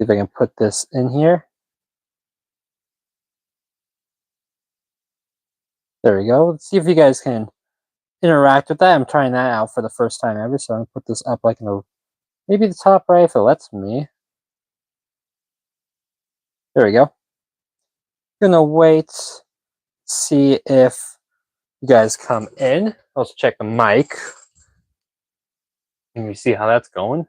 See if I can put this in here. There we go. Let's see if you guys can interact with that. I'm trying that out for the first time ever, so I'm gonna put this up like in the maybe the top right if it lets me. There we go. Gonna wait, see if you guys come in. Also check the mic. Let me see how that's going.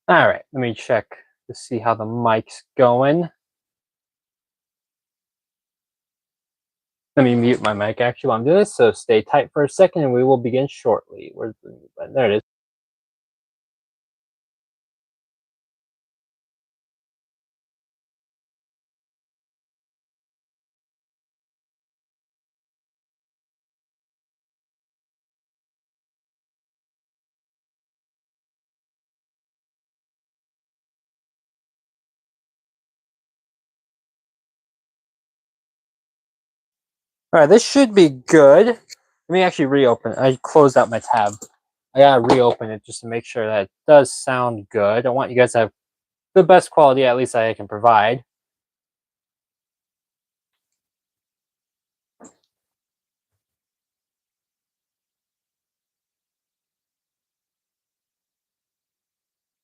All right, let me check to see how the mic's going. Let me mute my mic actually while I'm doing this, so stay tight for a second and we will begin shortly. Where's the mute button? There it is. All right, this should be good. Let me actually reopen it. I closed out my tab. I gotta reopen it just to make sure that it does sound good. I want you guys to have the best quality, at least I can provide.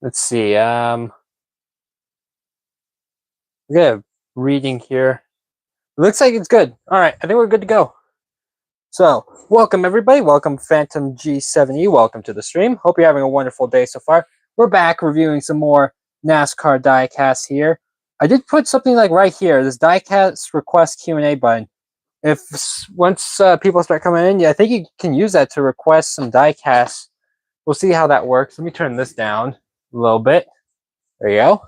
Let's see. We got a reading here. It looks like it's good. All right, I think we're good to go. So, welcome everybody. Welcome Phantom G7E. Welcome to the stream. Hope you're having a wonderful day so far. We're back reviewing some more NASCAR diecasts here. I did put something like right here, this diecast request Q&A button. If once people start coming in, yeah, I think you can use that to request some diecasts. We'll see how that works. Let me turn this down a little bit. There you go.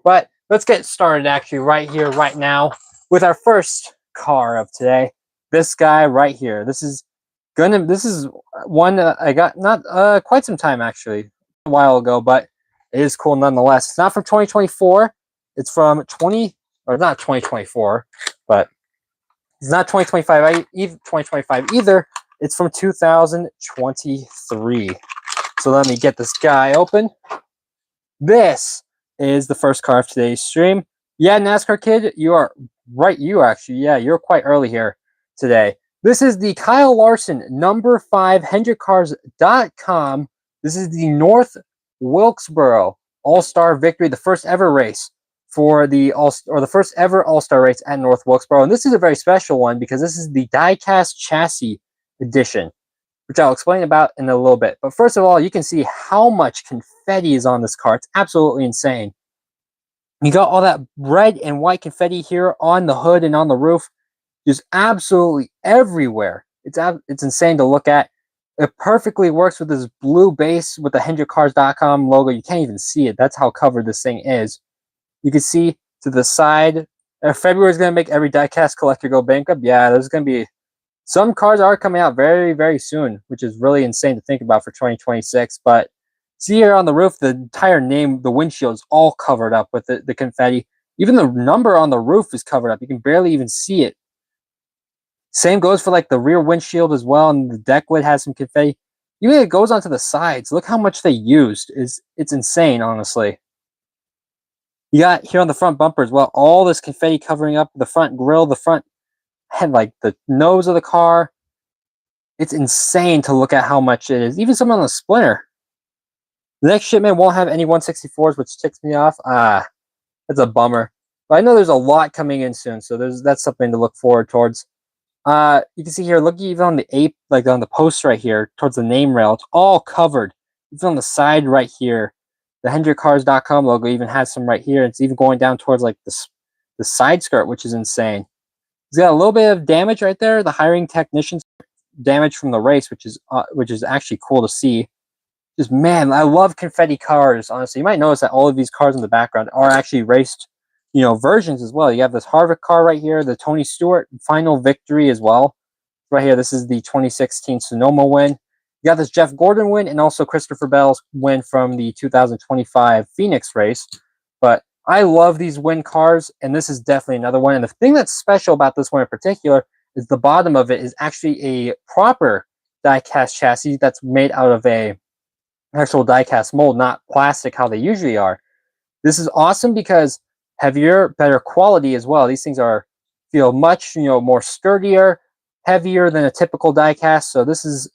But let's get started actually right here, right now, with our first car of today. This guy right here. This is one I got not quite some time actually, a while ago, but it is cool nonetheless. It's not from 2024. It's from not 2024, but it's not 2025 either. It's from 2023. So let me get this guy open. This is the first car of today's stream. Yeah, NASCAR kid, you are right. You're quite early here today. This is the Kyle Larson number 5 HendrickCars.com. This is the North Wilkesboro All-Star Victory, the first ever race for the first ever All-Star race at North Wilkesboro. And this is a very special one because this is the Diecast chassis edition, which I'll explain about in a little bit. But first of all, you can see how much confetti is on this car. It's absolutely insane. You got all that red and white confetti here on the hood and on the roof, just absolutely everywhere. It's insane to look at. It perfectly works with this blue base with the HendrickCars.com logo. You can't even see it. That's how covered this thing is. You can see to the side. February is going to make every diecast collector go bankrupt. Yeah, there's going to be some cars are coming out very, very soon, which is really insane to think about for 2026. But see here on the roof, the entire name, the windshield is all covered up with the confetti. Even the number on the roof is covered up. You can barely even see it. Same goes for like the rear windshield as well, and the deck lid has some confetti. Even it goes onto the sides. Look how much they used. It's insane, honestly. You got here on the front bumper as well, all this confetti covering up the front grille, the front head, like the nose of the car. It's insane to look at how much it is. Even some on the Splinter. The next shipment won't have any 164s, which ticks me off. That's a bummer. But I know there's a lot coming in soon, so that's something to look forward towards. You can see here, look even on the like on the post right here, towards the name rail, it's all covered. Even on the side right here, the HendrickCars.com logo even has some right here. It's even going down towards like the side skirt, which is insane. It's got a little bit of damage right there. The hiring technicians damage from the race, which is actually cool to see. Just man, I love confetti cars. Honestly, you might notice that all of these cars in the background are actually raced, versions as well. You have this Harvick car right here, the Tony Stewart final victory as well. Right here, this is the 2016 Sonoma win. You got this Jeff Gordon win and also Christopher Bell's win from the 2025 Phoenix race. But I love these win cars, and this is definitely another one. And the thing that's special about this one in particular is the bottom of it is actually a proper diecast chassis that's made out of a actual diecast mold, not plastic how they usually are. This is awesome because heavier, better quality as well. These things feel much more sturdier, heavier than a typical diecast. So this is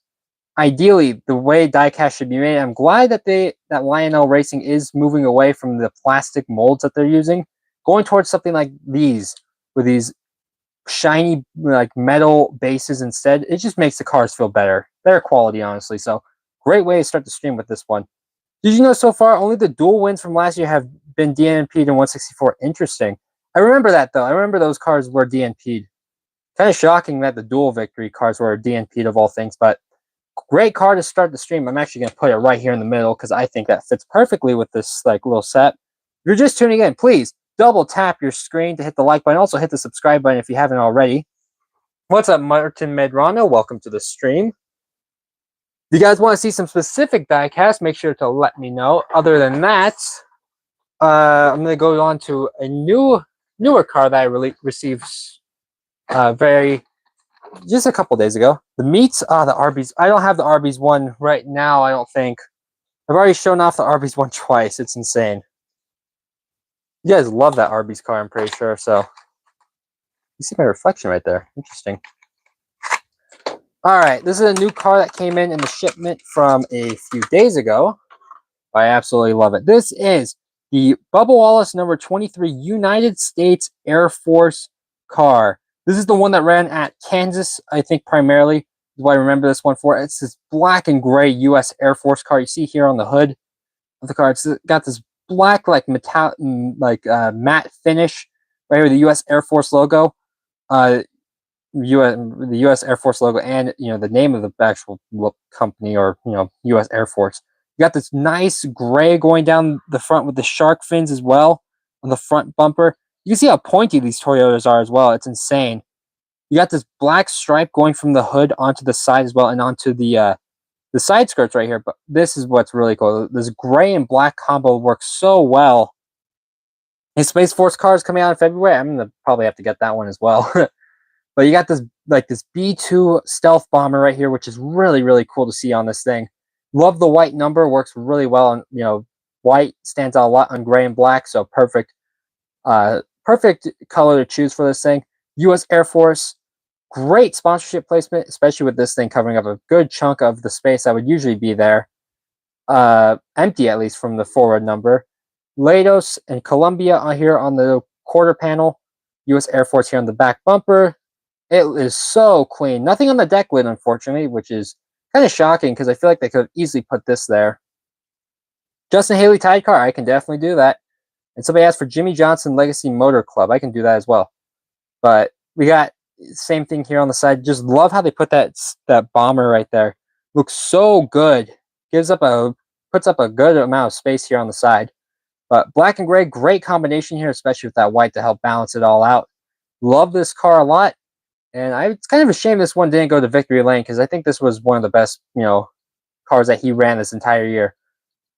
ideally the way diecast should be made. I'm glad that Lionel Racing is moving away from the plastic molds that they're using, going towards something like these with these shiny like metal bases instead. It just makes the cars feel better quality, honestly. So great way to start the stream with this one. Did you know so far only the dual wins from last year have been DNP'd in 164? Interesting. I remember that though. I remember those cars were DNP'd. Kind of shocking that the dual victory cars were DNP'd of all things, but great car to start the stream. I'm actually going to put it right here in the middle because I think that fits perfectly with this like little set. If you're just tuning in, please double tap your screen to hit the like button. Also hit the subscribe button if you haven't already. What's up, Martin Medrano? Welcome to the stream. If you guys want to see some specific diecast, make sure to let me know. Other than that, I'm going to go on to a newer car that I received just a couple days ago. The meats, the Arby's. I don't have the Arby's one right now, I don't think. I've already shown off the Arby's one twice. It's insane. You guys love that Arby's car, I'm pretty sure. So you see my reflection right there. Interesting. All right, this is a new car that came in the shipment from a few days ago. I absolutely love it. This is the Bubba Wallace number 23 United States Air Force car. This is the one that ran at Kansas, I think, primarily. Is what I remember this one for. It's this black and gray U.S. Air Force car. You see here on the hood of the car. It's got this black, like metallic, matte finish right here with the U.S. Air Force logo. The U.S. Air Force logo, and the name of the actual company, or U.S. Air Force. You got this nice gray going down the front with the shark fins as well on the front bumper. You can see how pointy these Toyotas are as well. It's insane. You got this black stripe going from the hood onto the side as well, and onto the side skirts right here. But this is what's really cool. This gray and black combo works so well. And Space Force cars coming out in February. I'm gonna probably have to get that one as well. But you got this B-2 stealth bomber right here, which is really, really cool to see on this thing. Love the white number, works really well on, white stands out a lot on gray and black, so perfect color to choose for this thing. U.S. Air Force, great sponsorship placement, especially with this thing covering up a good chunk of the space that would usually be there. Empty, at least, from the forward number. Lados and Columbia are here on the quarter panel. U.S. Air Force here on the back bumper. It is so clean. Nothing on the deck lid, unfortunately, which is kind of shocking because I feel like they could have easily put this there. Justin Haley Tide car, I can definitely do that. And somebody asked for Jimmy Johnson Legacy Motor Club. I can do that as well. But we got same thing here on the side. Just love how they put that bomber right there. Looks so good. Puts up a good amount of space here on the side. But black and gray, great combination here, especially with that white to help balance it all out. Love this car a lot. And it's kind of a shame this one didn't go to victory lane, because I think this was one of the best, cars that he ran this entire year.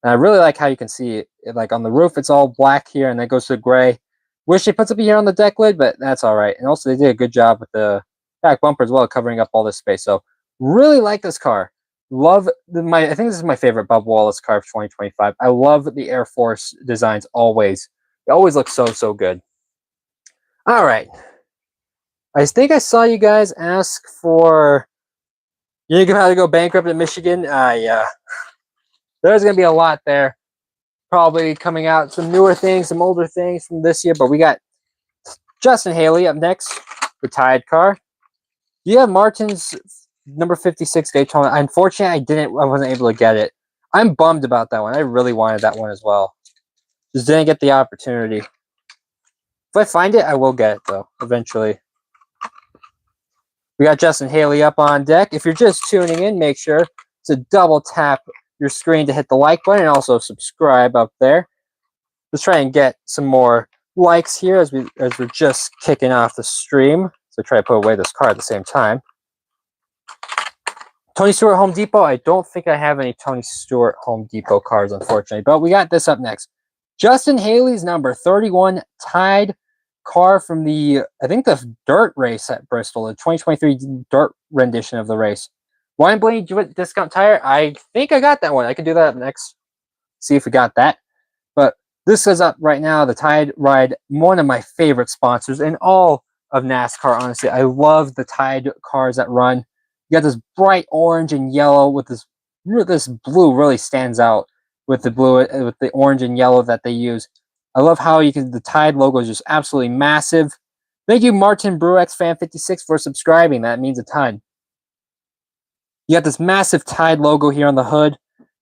And I really like how you can see it. Like on the roof, it's all black here, and then goes to gray. Wish they put something here on the deck lid, but that's all right. And also, they did a good job with the back bumper as well, covering up all this space. So really like this car. I think this is my favorite Bubba Wallace car of 2025. I love the Air Force designs always. They always look so, so good. All right. I think I saw you guys ask for, you know how to go bankrupt in Michigan? Yeah. There's going to be a lot there. Probably coming out some newer things, some older things from this year. But we got Justin Haley up next, the Tide car. Do you have Martin's number 56 Daytona? Unfortunately, I wasn't able to get it. I'm bummed about that one. I really wanted that one as well. Just didn't get the opportunity. If I find it, I will get it, though, eventually. We got Justin Haley up on deck. If you're just tuning in, make sure to double tap your screen to hit the like button, and also subscribe up there. Let's try and get some more likes here as we're just kicking off the stream. So try to put away this car at the same time. Tony Stewart Home Depot. I don't think I have any Tony Stewart Home Depot cars, unfortunately, but we got this up next. Justin Haley's number 31 Tide car from I think the dirt race at Bristol, the 2023 dirt rendition of the race. Ryan Blaney discount tire. I think I got that one. I could do that up next. See if we got that. But this is up right now. The Tide Ride, one of my favorite sponsors in all of NASCAR. Honestly, I love the Tide cars that run. You got this bright orange and yellow with this blue really stands out with the blue with the orange and yellow that they use. I love how the Tide logo is just absolutely massive. Thank you, Martin Bruex Fan 56 for subscribing. That means a ton. You got this massive Tide logo here on the hood.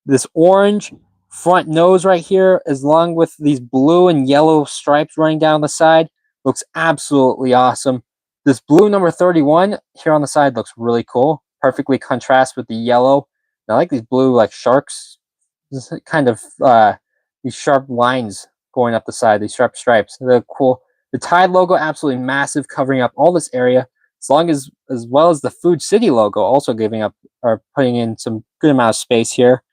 This orange front nose right here, along with these blue and yellow stripes running down the side, looks absolutely awesome. This blue number 31 here on the side looks really cool. Perfectly contrasts with the yellow. I like these blue like sharks. This kind of these sharp lines going up the side, these sharp stripes. They're cool. The Tide logo absolutely massive, covering up all this area, as well as the Food City logo also giving up or putting in some good amount of space here.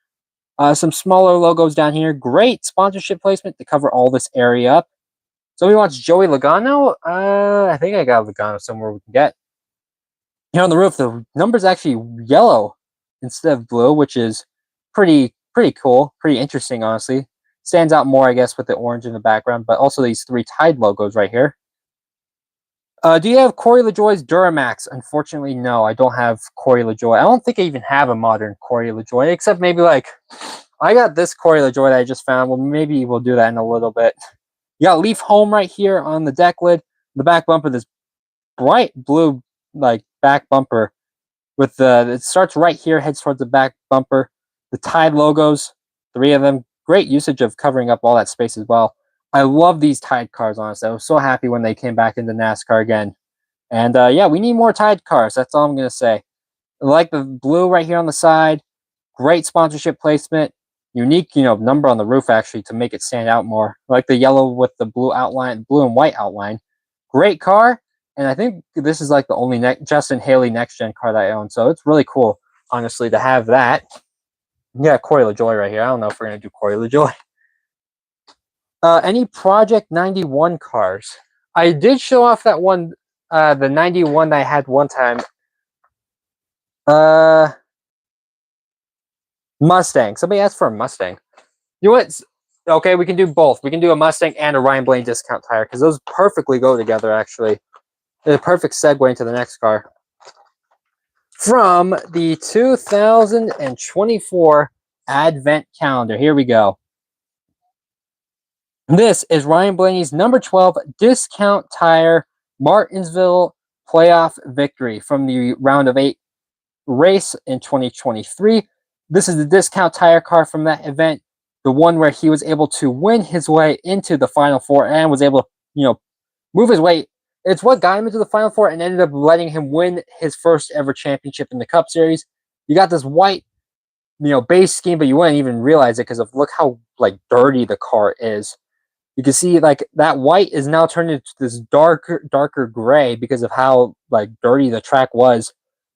Some smaller logos down here. Great sponsorship placement to cover all this area up. Somebody wants Joey Logano. I think I got Logano somewhere we can get. Here on the roof, the number's actually yellow instead of blue, which is pretty cool, pretty interesting, honestly. Stands out more, I guess, with the orange in the background, but also these 3 Tide logos right here. Do you have Corey LaJoie's Duramax? Unfortunately, no, I don't have Corey LaJoie. I don't think I even have a modern Corey LaJoie, except maybe like I got this Corey LaJoie that I just found. Well, maybe we'll do that in a little bit. You got Leaf Home right here on the deck lid. The back bumper, this bright blue like back bumper with it starts right here, heads towards the back bumper. The Tide logos, 3 of them. Great usage of covering up all that space as well. I love these Tide cars, honestly. I was so happy when they came back into NASCAR again. And yeah, we need more Tide cars. That's all I'm going to say. I like the blue right here on the side. Great sponsorship placement. Unique, number on the roof, actually, to make it stand out more. I like the yellow with the blue outline, blue and white outline. Great car. And I think this is like the only Justin Haley next-gen car that I own. So it's really cool, honestly, to have that. Yeah, Corey LaJoie right here. I don't know if we're going to do Corey LaJoie. Any Project 91 cars? I did show off that one, the 91 that I had one time. Mustang. Somebody asked for a Mustang. You know what? Okay, we can do both. We can do a Mustang and a Ryan Blaney discount tire because those perfectly go together, actually. They're a perfect segue into the next car. From the 2024 Advent Calendar. Here we go. This is Ryan Blaney's number 12 discount tire Martinsville playoff victory from the round of 8 race in 2023. This is the discount tire car from that event, the one where he was able to win his way into the Final Four and was able to, move his way. It's what got him into the Final Four and ended up letting him win his first ever championship in the Cup Series. You got this white, base scheme, but you wouldn't even realize it because of look how dirty the car is. You can see that white is now turned into this darker gray because of how dirty the track was.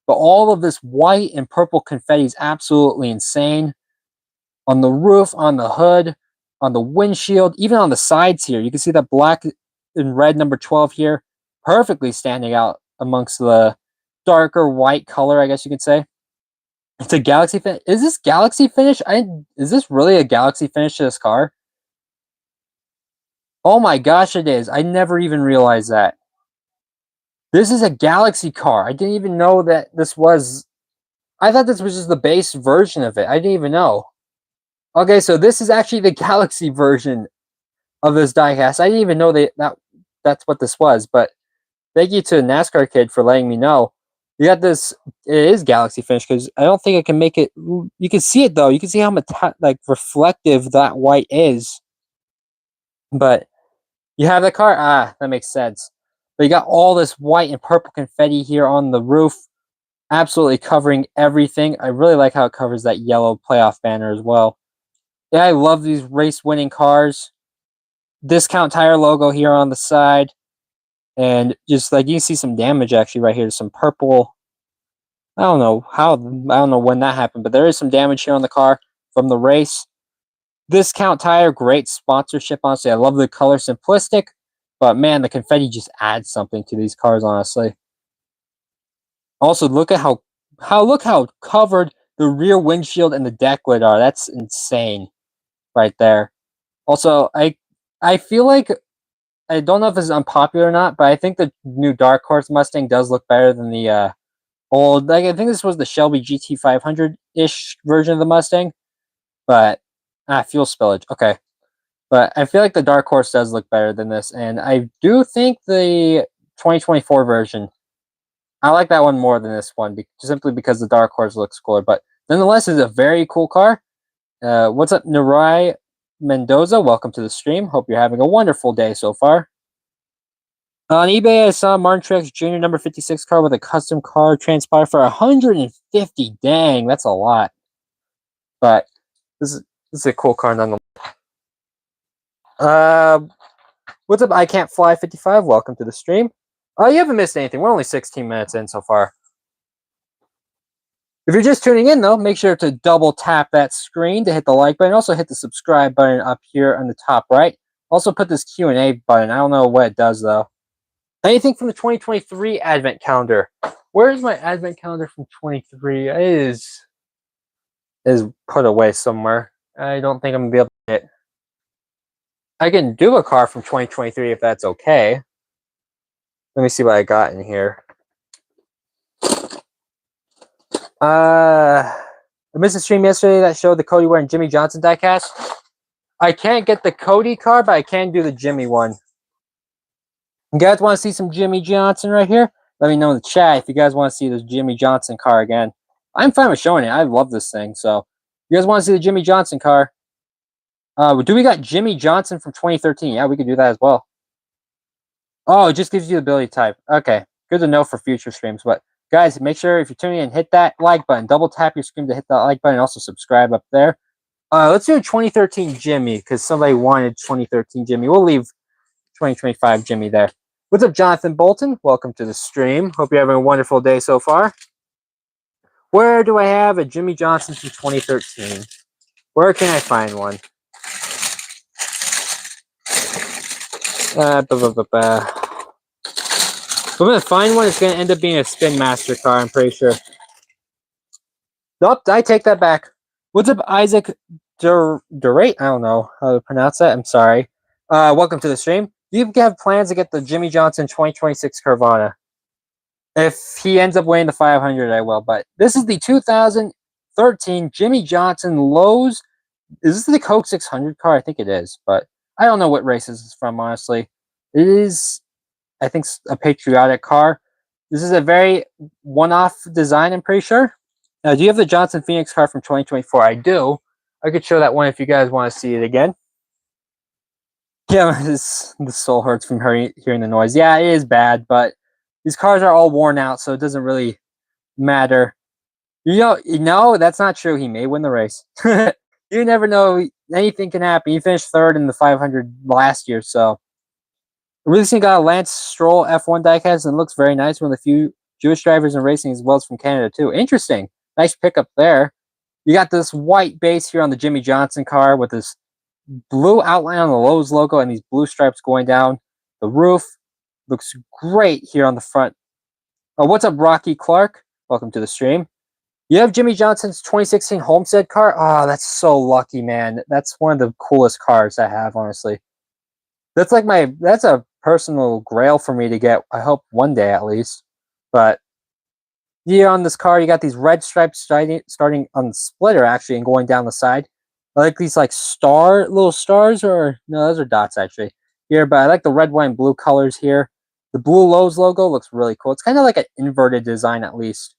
But all of this white and purple confetti is absolutely insane. On the roof, on the hood, on the windshield, even on the sides here. You can see that black and red number 12 here, perfectly standing out amongst the darker white color, I guess you could say. It's a Galaxy finish. Is this Galaxy finish? Is this really a Galaxy finish to this car? Oh my gosh, it is. I never even realized that. This is a Galaxy car. I didn't even know that this was... I thought this was just the base version of it. I didn't even know. Okay, so this is actually the Galaxy version of this diecast. I didn't even know that's what this was, but thank you to NASCAR Kid for letting me know. You got this... It is Galaxy finish because I don't think I can make it... You can see it, though. You can see how much reflective that white is. But... You have the car? Ah, that makes sense. But you got all this white and purple confetti here on the roof. Absolutely covering everything. I really like how it covers that yellow playoff banner as well. Yeah, I love these race-winning cars. Discount tire logo here on the side. And just you can see some damage actually right here. Some purple. I don't know when that happened, but there is some damage here on the car from the race. Discount tire, great sponsorship, honestly. I love the color, simplistic, But man, the confetti just adds something to these cars, honestly. Also, look at how covered the rear windshield and the deck lid are. That's insane, right there. Also, I feel like I don't know if this is unpopular or not, but I think the new Dark Horse Mustang does look better than the old. Like I think this was the Shelby GT 500 ish version of the Mustang, but fuel spillage. Okay, but I feel like the Dark Horse does look better than this, and I do think the 2024 version. I like that one more than this one, simply because the Dark Horse looks cooler. But nonetheless, it's a very cool car. What's up, Narai Mendoza? Welcome to the stream. Hope you're having a wonderful day so far. On eBay, I saw Martin Truex Jr. number 56 car with a custom car transpire for 150. Dang, that's a lot. But this is a cool car nonetheless. What's up? I Can't Fly 55. Welcome to the stream. You haven't missed anything. We're only 16 minutes in so far. If you're just tuning in, though, make sure to double tap that screen to hit the like button. Also, hit the subscribe button up here on the top right. Also, put this Q&A button. I don't know what it does, though. Anything from the 2023 Advent calendar? Where is my Advent calendar from 23? It is put away somewhere. I don't think I'm going to be able to get it. I can do a car from 2023 if that's okay. Let me see what I got in here. I missed a stream yesterday that showed the Cody wearing Jimmy Johnson diecast. I can't get the Cody car, but I can do the Jimmy one. You guys want to see some Jimmy Johnson right here? Let me know in the chat if you guys want to see this Jimmy Johnson car again. I'm fine with showing it. I love this thing. So, you guys want to see the Jimmy Johnson car? Do we got Jimmy Johnson from 2013? Yeah, we could do that as well. Oh, it just gives you the ability type. Okay, good to know for future streams. But guys, make sure if you're tuning in, hit that like button. Double tap your screen to hit that like button. Also subscribe up there. Let's do a 2013 Jimmy because somebody wanted 2013 Jimmy. We'll leave 2025 Jimmy there. What's up, Jonathan Bolton? Welcome to the stream. Hope you're having a wonderful day so far. Where do I have a Jimmy Johnson from 2013? Where can I find one? If I'm going to find one, it's going to end up being a Spin Master car, I'm pretty sure. Nope, I take that back. What's up, Isaac Durate? I don't know how to pronounce that. I'm sorry. Welcome to the stream. Do you have plans to get the Jimmy Johnson 2026 Carvana? If he ends up winning the 500, I will. But this is the 2013 Jimmy Johnson Lowe's. Is this the Coke 600 car? I think it is, but I don't know what race this is from, honestly. It is, I think, a patriotic car. This is a very one-off design, I'm pretty sure. Do you have the Johnson Phoenix car from 2024? I do. I could show that one if you guys want to see it again. Yeah, the soul hurts from hearing the noise. Yeah, it is bad, but these cars are all worn out, so it doesn't really matter. You know, that's not true. He may win the race. You never know. Anything can happen. He finished third in the 500 last year, so. Recently got a Lance Stroll F1 diecast and looks very nice. One of the few Jewish drivers in racing as well as from Canada, too. Interesting. Nice pickup there. You got this white base here on the Jimmy Johnson car with this blue outline on the Lowe's logo and these blue stripes going down the roof. Looks great here on the front. What's up, Rocky Clark? Welcome to the stream. You have Jimmy Johnson's 2016 Homestead car? Oh, that's so lucky, man. That's one of the coolest cars I have, honestly. That's a personal grail for me to get. I hope one day at least. But here on this car, you got these red stripes starting on the splitter actually and going down the side. I like these like little stars, or no, those are dots actually here. But I like the red, white, and blue colors here. The blue Lowe's logo looks really cool. It's kind of like an inverted design at least.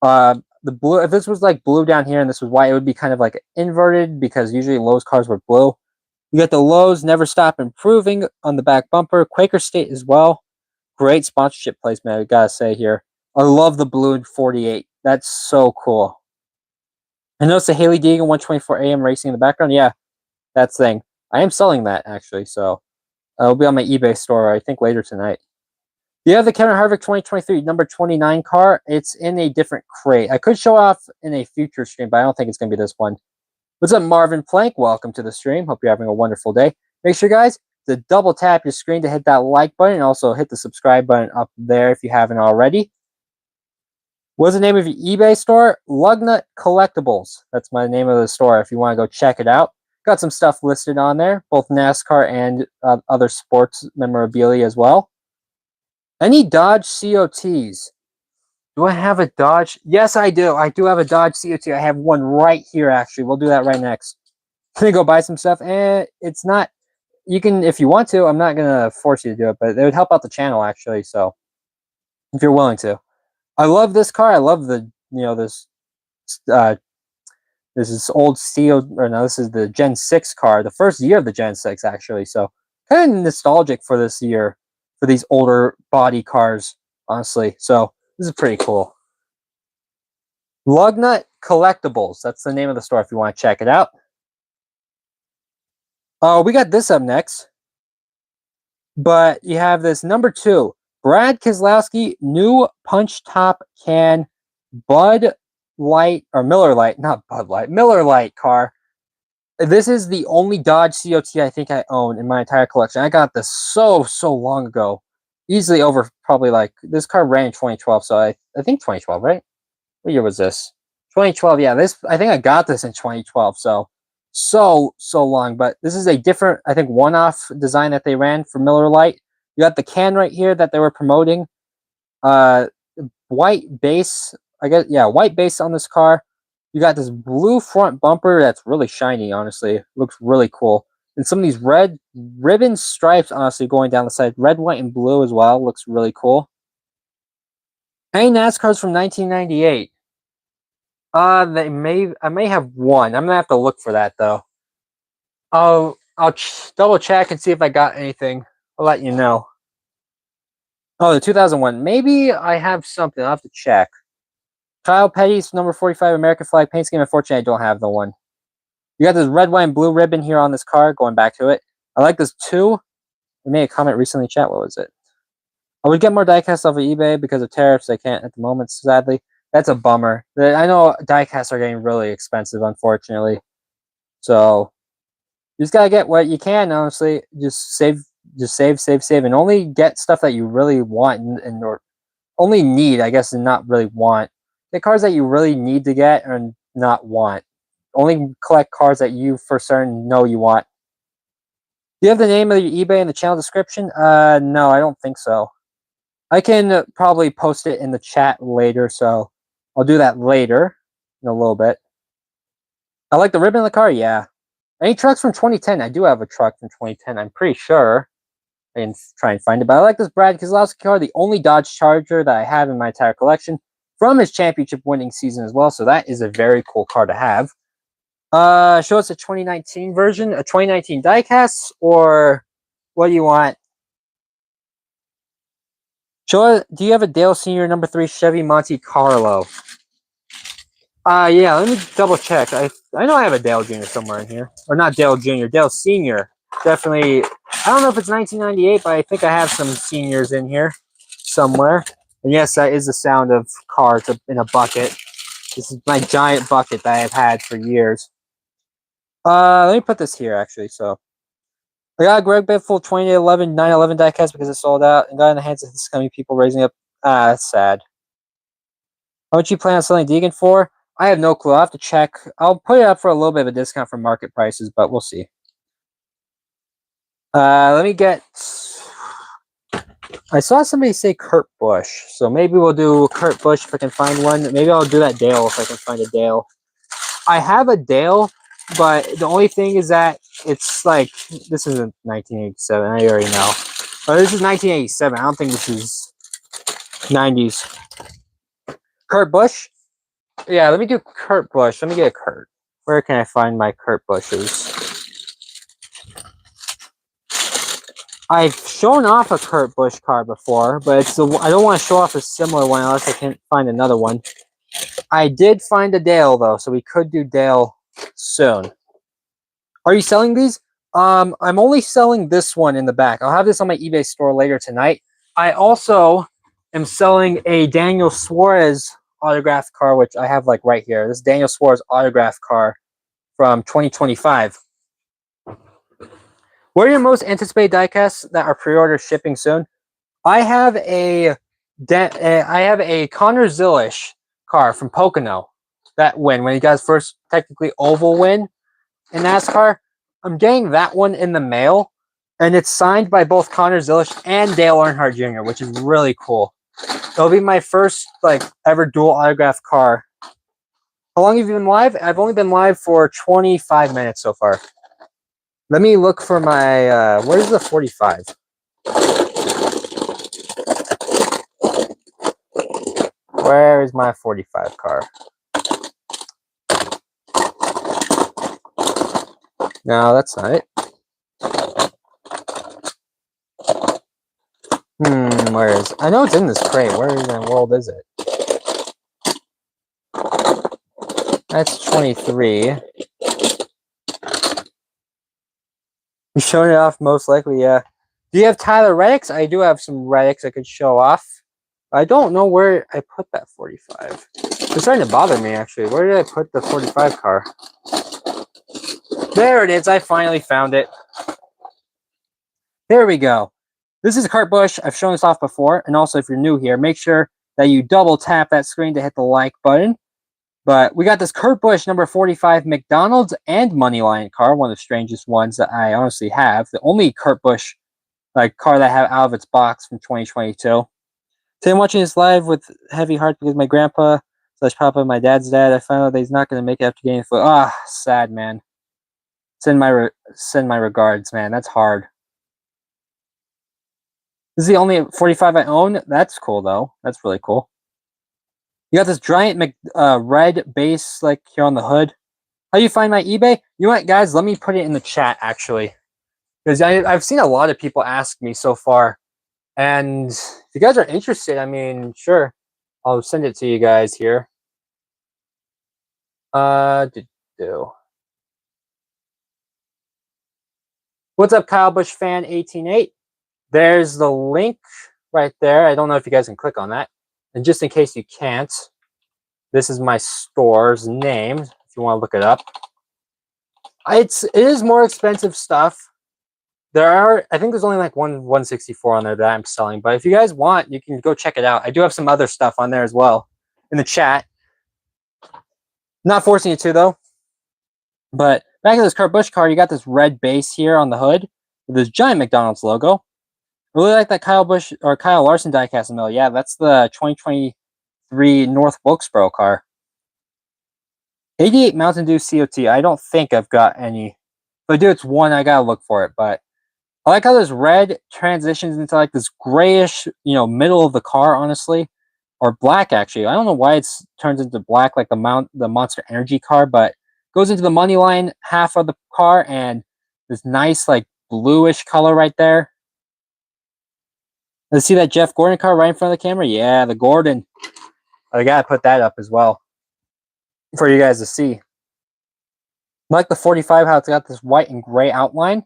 The blue, if this was like blue down here and this was white, it would be kind of like inverted because usually Lowe's cars were blue. You got the Lowe's Never Stop Improving on the back bumper. Quaker State as well. Great sponsorship placement, I gotta say here. I love the blue 48. That's so cool. I noticed the Haley Deegan 124 AM racing in the background. Yeah, that thing. I am selling that actually, so it'll be on my eBay store, I think, later tonight. You have the Kevin Harvick 2023 number 29 car. It's in a different crate. I could show off in a future stream, but I don't think it's going to be this one. What's up, Marvin Plank? Welcome to the stream. Hope you're having a wonderful day. Make sure, guys, to double tap your screen to hit that like button, and also hit the subscribe button up there if you haven't already. What's the name of your eBay store? Lugnut Collectibles. That's my name of the store if you want to go check it out. Got some stuff listed on there, both NASCAR and other sports memorabilia as well. Any Dodge COTs? Do I have a Dodge? Yes, I do. I do have a Dodge COT. I have one right here, actually. We'll do that right next. Gonna go buy some stuff, and it's not. You can, if you want to. I'm not gonna force you to do it, but it would help out the channel actually. So, if you're willing to. I love this car. I love the uh this is old CO or no, this is the Gen 6 car, the first year of the Gen 6 actually. So kind of nostalgic for this year for these older body cars, honestly. So this is pretty cool. Lugnut Collectibles. That's the name of the store if you want to check it out. Oh, we got this up next. But you have this number 2, Brad Keselowski, new punch top can Bud Light or Miller Light, not Bud Light, Miller Light car. This is the only Dodge COT I think I own in my entire collection. I got this so long ago, easily over probably like this car ran in 2012, so I think 2012, right? What year was this? 2012. Yeah, this I think I got this in 2012. So long. But this is a different, I think, one-off design that they ran for Miller Lite. You got the can right here that they were promoting. White base, I guess. Yeah, white base on this car. You got this blue front bumper that's really shiny. Honestly, looks really cool. And some of these red ribbon stripes, honestly, going down the side, red, white, and blue as well. Looks really cool. Any NASCARs from 1998? I may have one. I'm gonna have to look for that though. I'll double check and see if I got anything. I'll let you know. Oh, the 2001. Maybe I have something. I'll have to check. Kyle Petty's number 45 American flag paint scheme. Unfortunately, I don't have the one. You got this red, white, and blue ribbon here on this car. Going back to it. I like this too. I made a comment recently in chat. What was it? I would get more diecasts off of eBay because of tariffs. I can't at the moment, sadly. That's a bummer. I know diecasts are getting really expensive, unfortunately. So you just gotta get what you can, honestly. Just save, and only get stuff that you really want and or only need, I guess, and not really want. Get cars that you really need to get and not want. Only collect cars that you for certain know you want. Do you have the name of your eBay in the channel description? No, I don't think so. I can probably post it in the chat later, so I'll do that later in a little bit. I like the ribbon in the car, yeah. Any trucks from 2010? I do have a truck from 2010, I'm pretty sure. I can try and find it, but I like this Brad Keselowski car, the only Dodge Charger that I have in my entire collection from his championship winning season as well, so that is a very cool car to have. Show us a 2019 version, a 2019 diecast, or what do you want? Do you have a Dale Sr. number 3 Chevy Monte Carlo? Yeah, let me double check. I know I have a Dale Jr. somewhere in here. Or not Dale Jr., Dale Sr. Definitely. I don't know if it's 1998, but I think I have some seniors in here somewhere. And yes, that is the sound of cars in a bucket. This is my giant bucket that I've had for years. Let me put this here, actually. So, I got a Greg Biffle 2011 911 diecast because it sold out and got in the hands of the scummy people raising up. That's sad. How much you plan on selling Deegan for? I have no clue. I'll have to check. I'll put it up for a little bit of a discount from market prices, but we'll see. Let me get... I saw somebody say Kurt Busch, so maybe we'll do Kurt Busch if I can find one. Maybe I'll do that Dale if I can find a Dale. I have a Dale, but the only thing is that it's like... This isn't 1987, I already know. But this is 1987. I don't think this is 90s. Kurt Busch? Yeah, let me do Kurt Busch. Let me get a Kurt. Where can I find my Kurt Busches? I've shown off a Kurt Busch car before, but it's I don't want to show off a similar one unless I can find another one. I did find a Dale, though, so we could do Dale soon. Are you selling these? I'm only selling this one in the back. I'll have this on my eBay store later tonight. I also am selling a Daniel Suarez autographed car, which I have like right here. This Daniel Suarez autographed car from 2025. What are your most anticipated diecasts that are pre-order shipping soon? I have I have a Connor Zillish car from Pocono that win when he got his first technically oval win in NASCAR. I'm getting that one in the mail, and it's signed by both Connor Zillish and Dale Earnhardt Jr., which is really cool. It'll be my first like ever dual autograph car. How long have you been live? I've only been live for 25 minutes so far. Let me look for my where's the 45? Where is my 45 car? No, that's not it. Where is it? I know it's in this crate. Where in the world is it? That's 23. You showing it off most likely, yeah. Do you have Tyler Reddick's? I do have some Reddick's I could show off. I don't know where I put that 45. It's starting to bother me, actually. Where did I put the 45 car? There it is. I finally found it. There we go. This is Kurt Busch. I've shown this off before. And also, if you're new here, make sure that you double tap that screen to hit the like button. But we got this Kurt Busch number 45 McDonald's and Moneyline car. One of the strangest ones that I honestly have. The only Kurt Busch car that I have out of its box from 2022. Today I'm watching this live with heavy heart because my grandpa / papa, my dad's dad, I found out that he's not going to make it after getting foot. Ah, sad, man. Send my regards, man. That's hard. This is the only 45 I own. That's cool, though. That's really cool. You got this giant red base here on the hood. How do you find my eBay? You know what, guys? Let me put it in the chat, actually. Because I've seen a lot of people ask me so far. And if you guys are interested, I mean, sure. I'll send it to you guys here. What's up, Kyle Busch fan 188? There's the link right there. I don't know if you guys can click on that. And just in case you can't, this is my store's name, if you want to look it up. It is more expensive stuff. I think there's only like 164 on there that I'm selling. But if you guys want, you can go check it out. I do have some other stuff on there as well in the chat. Not forcing you to, though. But back to this Kurt Busch car, you got this red base here on the hood with this giant McDonald's logo. I really like that Kyle Larson diecast mill. Yeah, that's the 2023 North Wilkesboro car. 88 Mountain Dew COT. I don't think I've got any. If I do, it's one. I gotta look for it. But I like how this red transitions into like this grayish, middle of the car, honestly, or black actually. I don't know why it turns into black like the Monster Energy car, but goes into the Moneyline half of the car and this nice like bluish color right there. Let's see that Jeff Gordon car right in front of the camera. Yeah, the Gordon. I gotta put that up as well for you guys to see. I like the 45, how it's got this white and gray outline.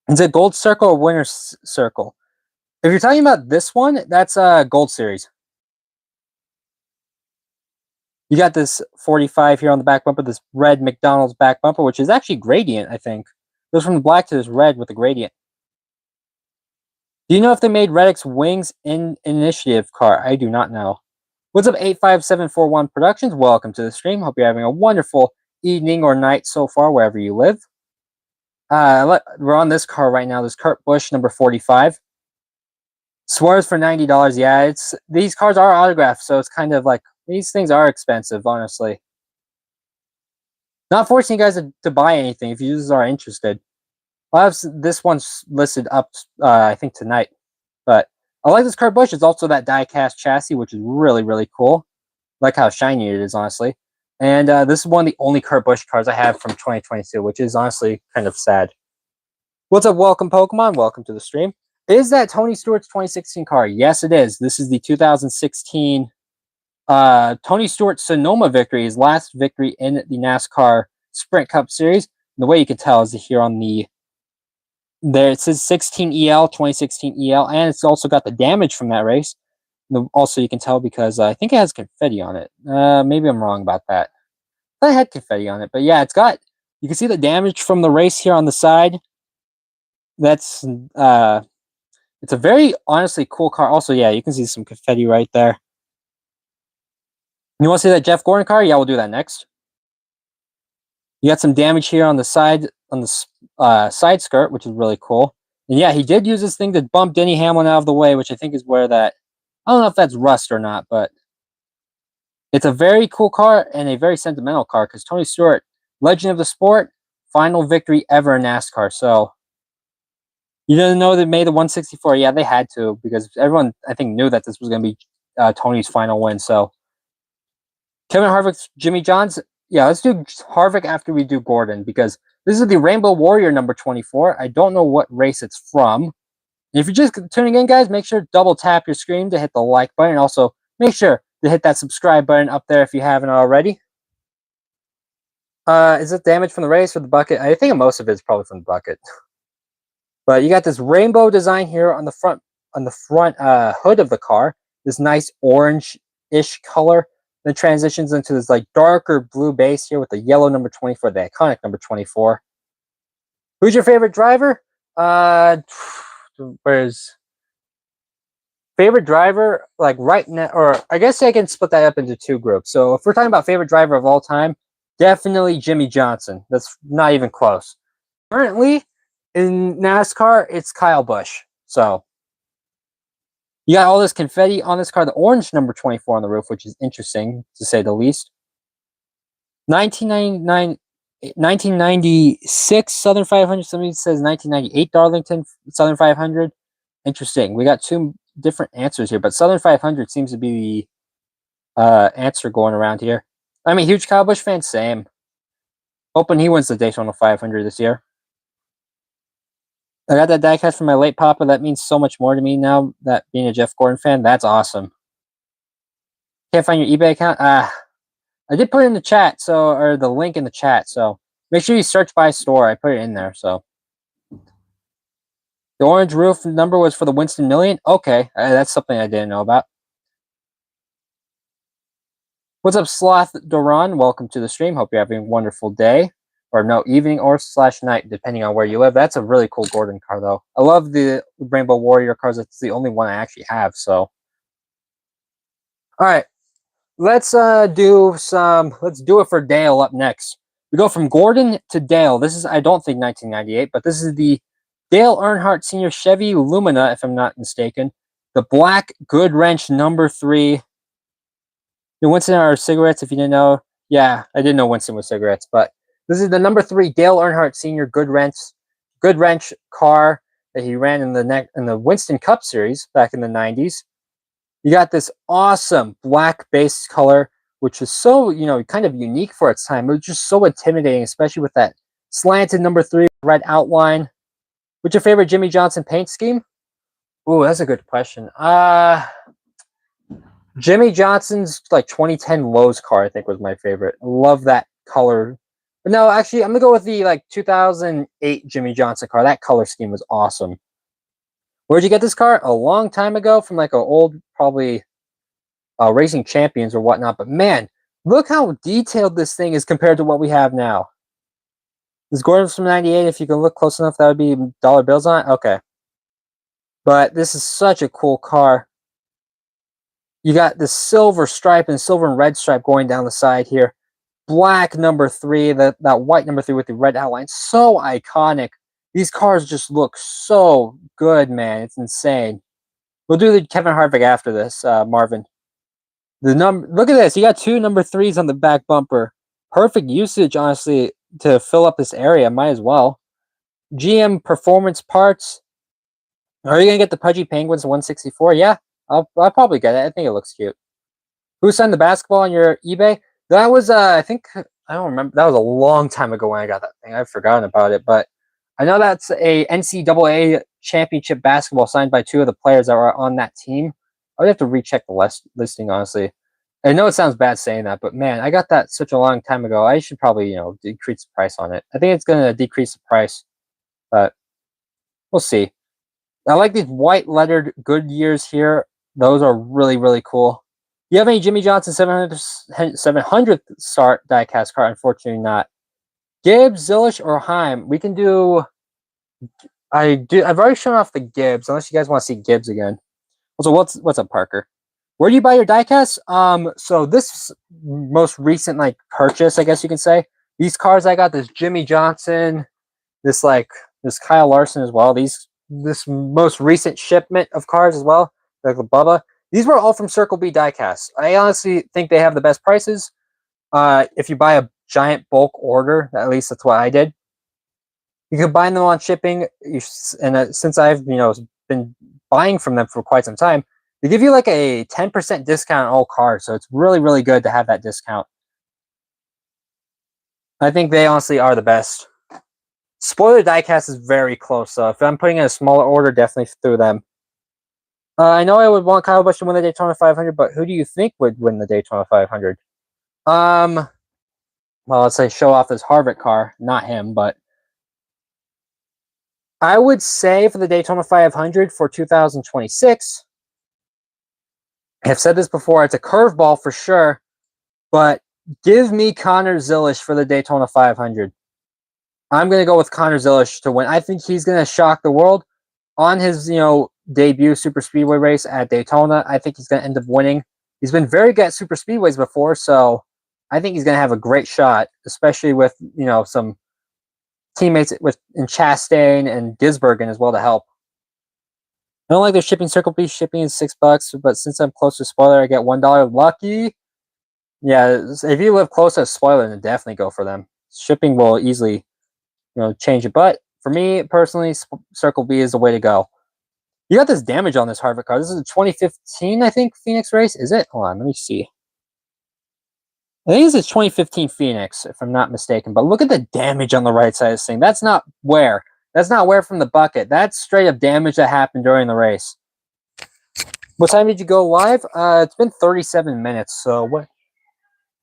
Is it Gold Circle or Winner's Circle? If you're talking about this one, that's Gold Series. You got this 45 here on the back bumper, this red McDonald's back bumper, which is actually gradient, I think. Goes from the black to this red with a gradient. Do you know if they made Reddick's Wings in Initiative car? I do not know. What's up, 85741 Productions? Welcome to the stream. Hope you're having a wonderful evening or night so far, wherever you live. We're on this car right now. This Kurt Busch number 45. Swears for $90. Yeah, these cars are autographed, so it's kind of like these things are expensive, honestly. Not forcing you guys to buy anything if you are interested. I'll have this one's listed up, I think, tonight. But I like this Kurt Busch. It's also that Diecast chassis, which is really, really cool. I like how shiny it is, honestly. And this is one of the only Kurt Busch cars I have from 2022, which is honestly kind of sad. What's up, welcome Pokemon? Welcome to the stream. Is that Tony Stewart's 2016 car? Yes, it is. This is the 2016 Tony Stewart Sonoma victory, his last victory in the NASCAR Sprint Cup Series. And the way you can tell is here on there it says 16 EL, 2016 EL, and it's also got the damage from that race. Also, you can tell because I think it has confetti on it. Maybe I'm wrong about that. I had confetti on it, but yeah, you can see the damage from the race here on the side. That's it's a very honestly cool car. Also, yeah, you can see some confetti right there. You want to see that Jeff Gordon car? Yeah, we'll do that next. You got some damage here on the side on the side skirt, which is really cool. And yeah, he did use this thing to bump Denny Hamlin out of the way, which I think is where that I don't know if that's rust or not, but it's a very cool car and a very sentimental car because Tony Stewart, legend of the sport, final victory ever in NASCAR. So you didn't know they made the 164? Yeah, they had to because everyone I think knew that this was going to be Tony's final win. So Kevin Harvick's Jimmy John's. Yeah, let's do Harvick after we do Gordon because this is the Rainbow Warrior number 24. I don't know what race it's from. And if you're just tuning in, guys, make sure to double tap your screen to hit the like button. Also, make sure to hit that subscribe button up there if you haven't already. Is it damage from the race or the bucket? I think most of it is probably from the bucket. But you got this rainbow design here on the front hood of the car. This nice orange-ish color. Then transitions into this like darker blue base here with the yellow number 24, the iconic number 24. Who's your favorite driver? Where's favorite driver? Like right now, or I guess I can split that up into two groups. So if we're talking about favorite driver of all time, definitely Jimmy Johnson. That's not even close. Currently in NASCAR, it's Kyle Busch. So you got all this confetti on this car, the orange number 24 on the roof, which is interesting to say the least. 1996 Southern 500. Somebody says 1998 Darlington Southern 500. Interesting. We got two different answers here, but Southern 500 seems to be the answer going around here. I'm a huge Kyle Busch fan. Same. Hoping he wins the Daytona 500 this year. I got that diecast from my late papa. That means so much more to me now, that being a Jeff Gordon fan. That's awesome. Can't find your eBay account? I did put it in the chat, or the link in the chat, so make sure you search by store. I put it in there, so. The orange roof number was for the Winston Million? Okay, that's something I didn't know about. What's up, Sloth Doran? Welcome to the stream. Hope you're having a wonderful day. Or no, evening or / night, depending on where you live. That's a really cool Gordon car, though. I love the Rainbow Warrior cars. It's the only one I actually have, so. All right, let's do it for Dale up next. We go from Gordon to Dale. This is, I don't think 1998, but this is the Dale Earnhardt Sr. Chevy Lumina, if I'm not mistaken. The black Good Wrench number 3. The Winston are cigarettes, if you didn't know. Yeah, I didn't know Winston was cigarettes, but this is the number 3 Dale Earnhardt Sr. Good Wrench car that he ran in the Winston Cup Series back in the 90s. You got this awesome black base color, which is so, kind of unique for its time. It was just so intimidating, especially with that slanted number 3 red outline. What's your favorite Jimmy Johnson paint scheme? Ooh, that's a good question. Jimmy Johnson's like 2010 Lowe's car, I think, was my favorite. I love that color. But no, actually, I'm gonna go with the 2008 Jimmy Johnson car. That color scheme was awesome. Where'd you get this car? A long time ago from an old, probably Racing Champions or whatnot. But man, look how detailed this thing is compared to what we have now. This Gordon's from 98. If you can look close enough, that would be dollar bills on it. Okay. But this is such a cool car. You got the silver stripe and silver and red stripe going down the side here. Black number 3, that white number 3 with the red outline. So iconic. These cars just look so good, man. It's insane. We'll do the Kevin Harvick after this, Marvin. Look at this. You got 2 number 3s on the back bumper. Perfect usage, honestly, to fill up this area. Might as well. GM Performance Parts. Are you gonna get the Pudgy Penguins 164? Yeah, I'll probably get it. I think it looks cute. Who signed the basketball on your eBay? That was I think, I don't remember. That was a long time ago when I got that thing. I've forgotten about it, but I know that's a NCAA championship basketball signed by 2 of the players that were on that team. I would have to recheck the listing, honestly. I know it sounds bad saying that, but man, I got that such a long time ago. I should probably, decrease the price on it. I think it's going to decrease the price, but we'll see. I like these white lettered Goodyears here. Those are really, really cool. Do you have any Jimmy Johnson 700th start diecast card? Unfortunately not. Gibbs, Zilish, or Heim? We can do I've already shown off the Gibbs, unless you guys want to see Gibbs again. Also, what's up, Parker? Where do you buy your diecast? So this most recent like purchase, I guess you can say. These cars I got, this Jimmy Johnson, this Kyle Larson as well. This most recent shipment of cars as well, like the Bubba. These were all from Circle B Diecast. I honestly think they have the best prices. If you buy a giant bulk order, at least that's what I did. You can buy them on shipping, since I've been buying from them for quite some time, they give you like a 10% discount on all cars. So it's really, really good to have that discount. I think they honestly are the best. Spoiler Diecast is very close, so if I'm putting in a smaller order, definitely through them. I know I would want Kyle Busch to win the Daytona 500, but who do you think would win the Daytona 500? Well, let's say show off this Harvick car, not him, but I would say for the Daytona 500 for 2026, I've said this before, it's a curveball for sure, but give me Connor Zilisch for the Daytona 500. I'm going to go with Connor Zilisch to win. I think he's going to shock the world on his, debut super speedway race at Daytona. I think he's going to end up winning. He's been very good at super speedways before, so I think he's going to have a great shot, especially with, some teammates in Chastain and Gisbergen as well to help. I don't like their shipping. Circle B shipping is $6, but since I'm close to spoiler, I get $1. Lucky. Yeah, if you live close to a spoiler, then definitely go for them. Shipping will easily, change it. But for me personally, Circle B is the way to go. You got this damage on this Harvick car. This is a 2015, I think, Phoenix race. Is it? Hold on, let me see. I think it's a 2015 Phoenix, if I'm not mistaken. But look at the damage on the right side of this thing. That's not wear. That's not wear from the bucket. That's straight up damage that happened during the race. What time did you go live? It's been 37 minutes. So what?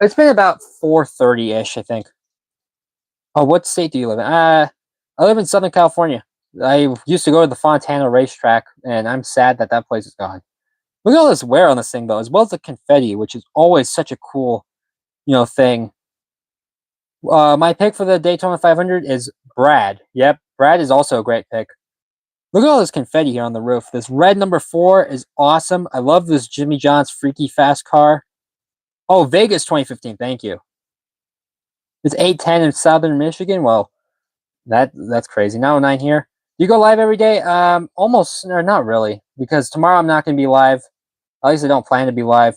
It's been about 4:30-ish, I think. Oh, what state do you live in? I live in Southern California. I used to go to the Fontana racetrack, and I'm sad that that place is gone. Look at all this wear on this thing, though, as well as the confetti, which is always such a cool, thing. My pick for the Daytona 500 is Brad. Yep, Brad is also a great pick. Look at all this confetti here on the roof. This red number 4 is awesome. I love this Jimmy John's freaky fast car. Oh, Vegas 2015. Thank you. It's 8:10 in Southern Michigan. Well, that's crazy. 9:09 here. You go live every day? Almost, or not really, because tomorrow I'm not going to be live. At least I don't plan to be live.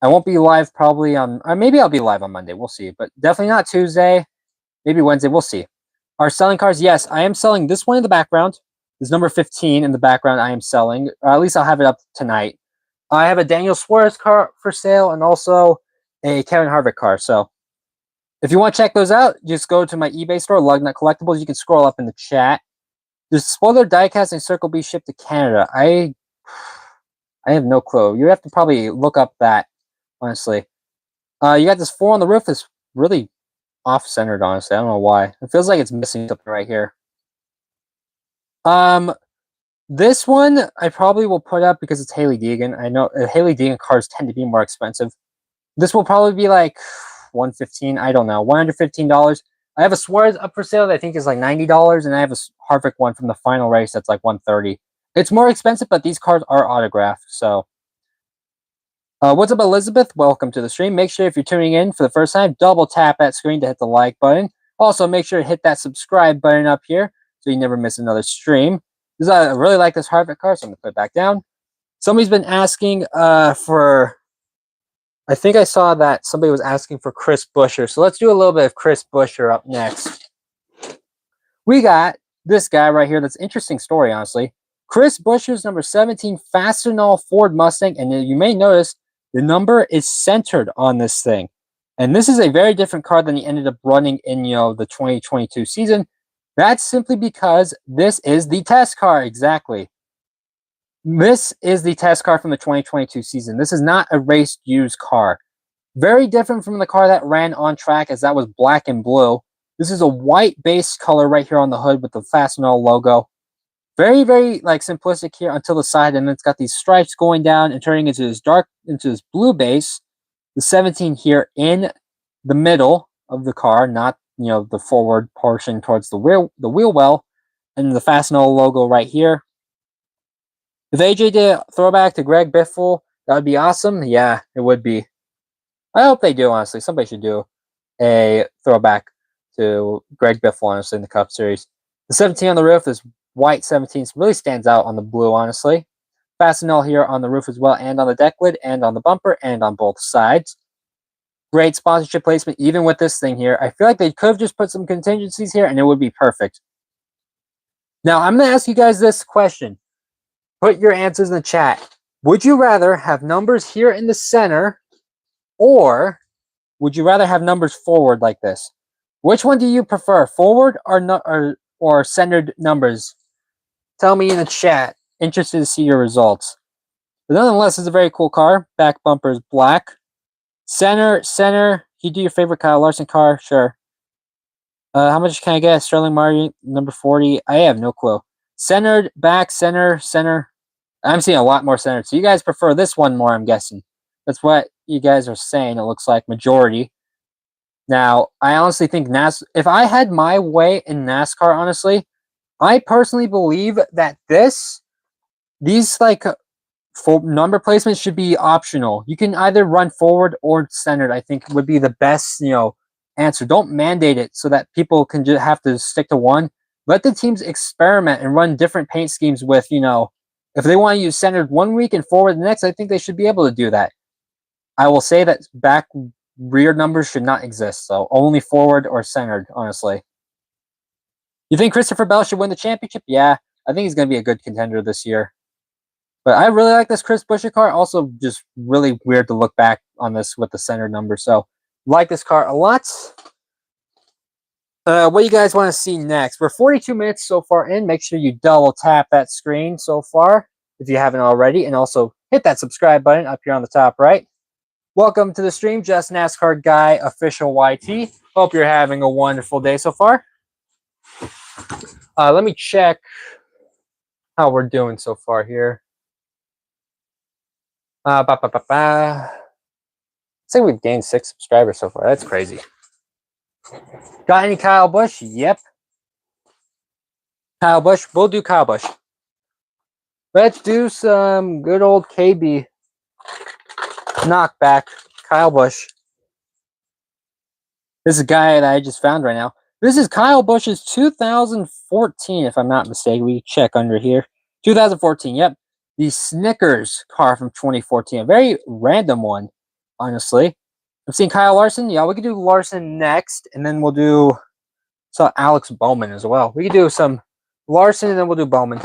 I won't be live probably on, or maybe I'll be live on Monday. We'll see, but definitely not Tuesday. Maybe Wednesday. We'll see. Are selling cars? Yes, I am selling this one in the background. This number 15 in the background I am selling. Or at least I'll have it up tonight. I have a Daniel Suarez car for sale and also a Kevin Harvick car. So if you want to check those out, just go to my eBay store, Lugnut Collectibles. You can scroll up in the chat. There's spoiler diecast and Circle B shipped to Canada. I have no clue. You have to probably look up that, honestly. You got this 4 on the roof that's really off-centered, honestly. I don't know why. It feels like it's missing something right here. This one I probably will put up because it's Haley Deegan. I know Haley Deegan cars tend to be more expensive. This will probably be like $115. I don't know, $115. I have a Suarez up for sale that I think is like $90, and I have a Harvick one from the final race that's like $130. It's more expensive, but these cards are autographed. So, what's up, Elizabeth? Welcome to the stream. Make sure if you're tuning in for the first time, double tap that screen to hit the like button. Also, make sure to hit that subscribe button up here so you never miss another stream. I really like this Harvick car, so I'm going to put it back down. Somebody's been asking for... I think I saw that somebody was asking for Chris Buescher. So let's do a little bit of Chris Buescher up next. We got this guy right here. That's an interesting story, honestly. Chris Buescher's number 17 Fastenal Ford Mustang. And you may notice the number is centered on this thing. And this is a very different car than he ended up running in, the 2022 season. That's simply because this is the test car. Exactly. This is the test car from the 2022 season. This is not a raced used car. Very different from the car that ran on track, as that was black and blue. This is a white base color right here on the hood with the Fastenal logo. Very, very simplistic here until the side, and then it's got these stripes going down and turning into this blue base. The 17 here in the middle of the car, not the forward portion towards the wheel well. and the Fastenal logo right here. If AJ did a throwback to Greg Biffle, that would be awesome. Yeah, it would be. I hope they do, honestly. Somebody should do a throwback to Greg Biffle, honestly, in the Cup Series. The 17 on the roof, this white 17 really stands out on the blue, honestly. Fastenal here on the roof as well, and on the deck lid, and on the bumper, and on both sides. Great sponsorship placement, even with this thing here. I feel like they could have just put some contingencies here, and it would be perfect. Now, I'm going to ask you guys this question. Put your answers in the chat. Would you rather have numbers here in the center, or would you rather have numbers forward like this? Which one do you prefer, forward or centered numbers? Tell me in the chat. Interested to see your results. But nonetheless, it's a very cool car. Back bumper is black. Center. Can you do your favorite Kyle Larson car? Sure. How much can I get? Sterling Martin, number 40. I have no clue. Centered, back, center. I'm seeing a lot more centered. So you guys prefer this one more, I'm guessing. That's what you guys are saying, it looks like, majority. Now, I honestly think if I had my way in NASCAR, honestly, I personally believe that these like full number placements should be optional. You can either run forward or centered, I think would be the best, answer. Don't mandate it so that people can just have to stick to one. Let the teams experiment and run different paint schemes with, if they want to use centered one week and forward the next, I think they should be able to do that. I will say that back rear numbers should not exist, so only forward or centered, honestly. You think Christopher Bell should win the championship? Yeah, I think he's going to be a good contender this year. But I really like this Chris Buescher car. Also, just really weird to look back on this with the center number. So, like this car a lot. What do you guys want to see next? We're 42 minutes so far in. Make sure you double tap that screen so far if you haven't already. And also hit that subscribe button up here on the top right. Welcome to the stream, Just NASCAR Guy Official YT. Hope you're having a wonderful day so far. Let me check how we're doing so far here. I think we've gained 6 subscribers so far. That's crazy. Got any Kyle Busch? Yep. Kyle Busch. We'll do Kyle Busch. Let's do some good old KB knockback. Kyle Busch. This is a guy that I just found right now. This is Kyle Busch's 2014, if I'm not mistaken. We check under here. 2014, yep. The Snickers car from 2014. A very random one, honestly. I've seen Kyle Larson. Yeah, we could do Larson next, and then we'll do Alex Bowman as well. We could do some Larson, and then we'll do Bowman.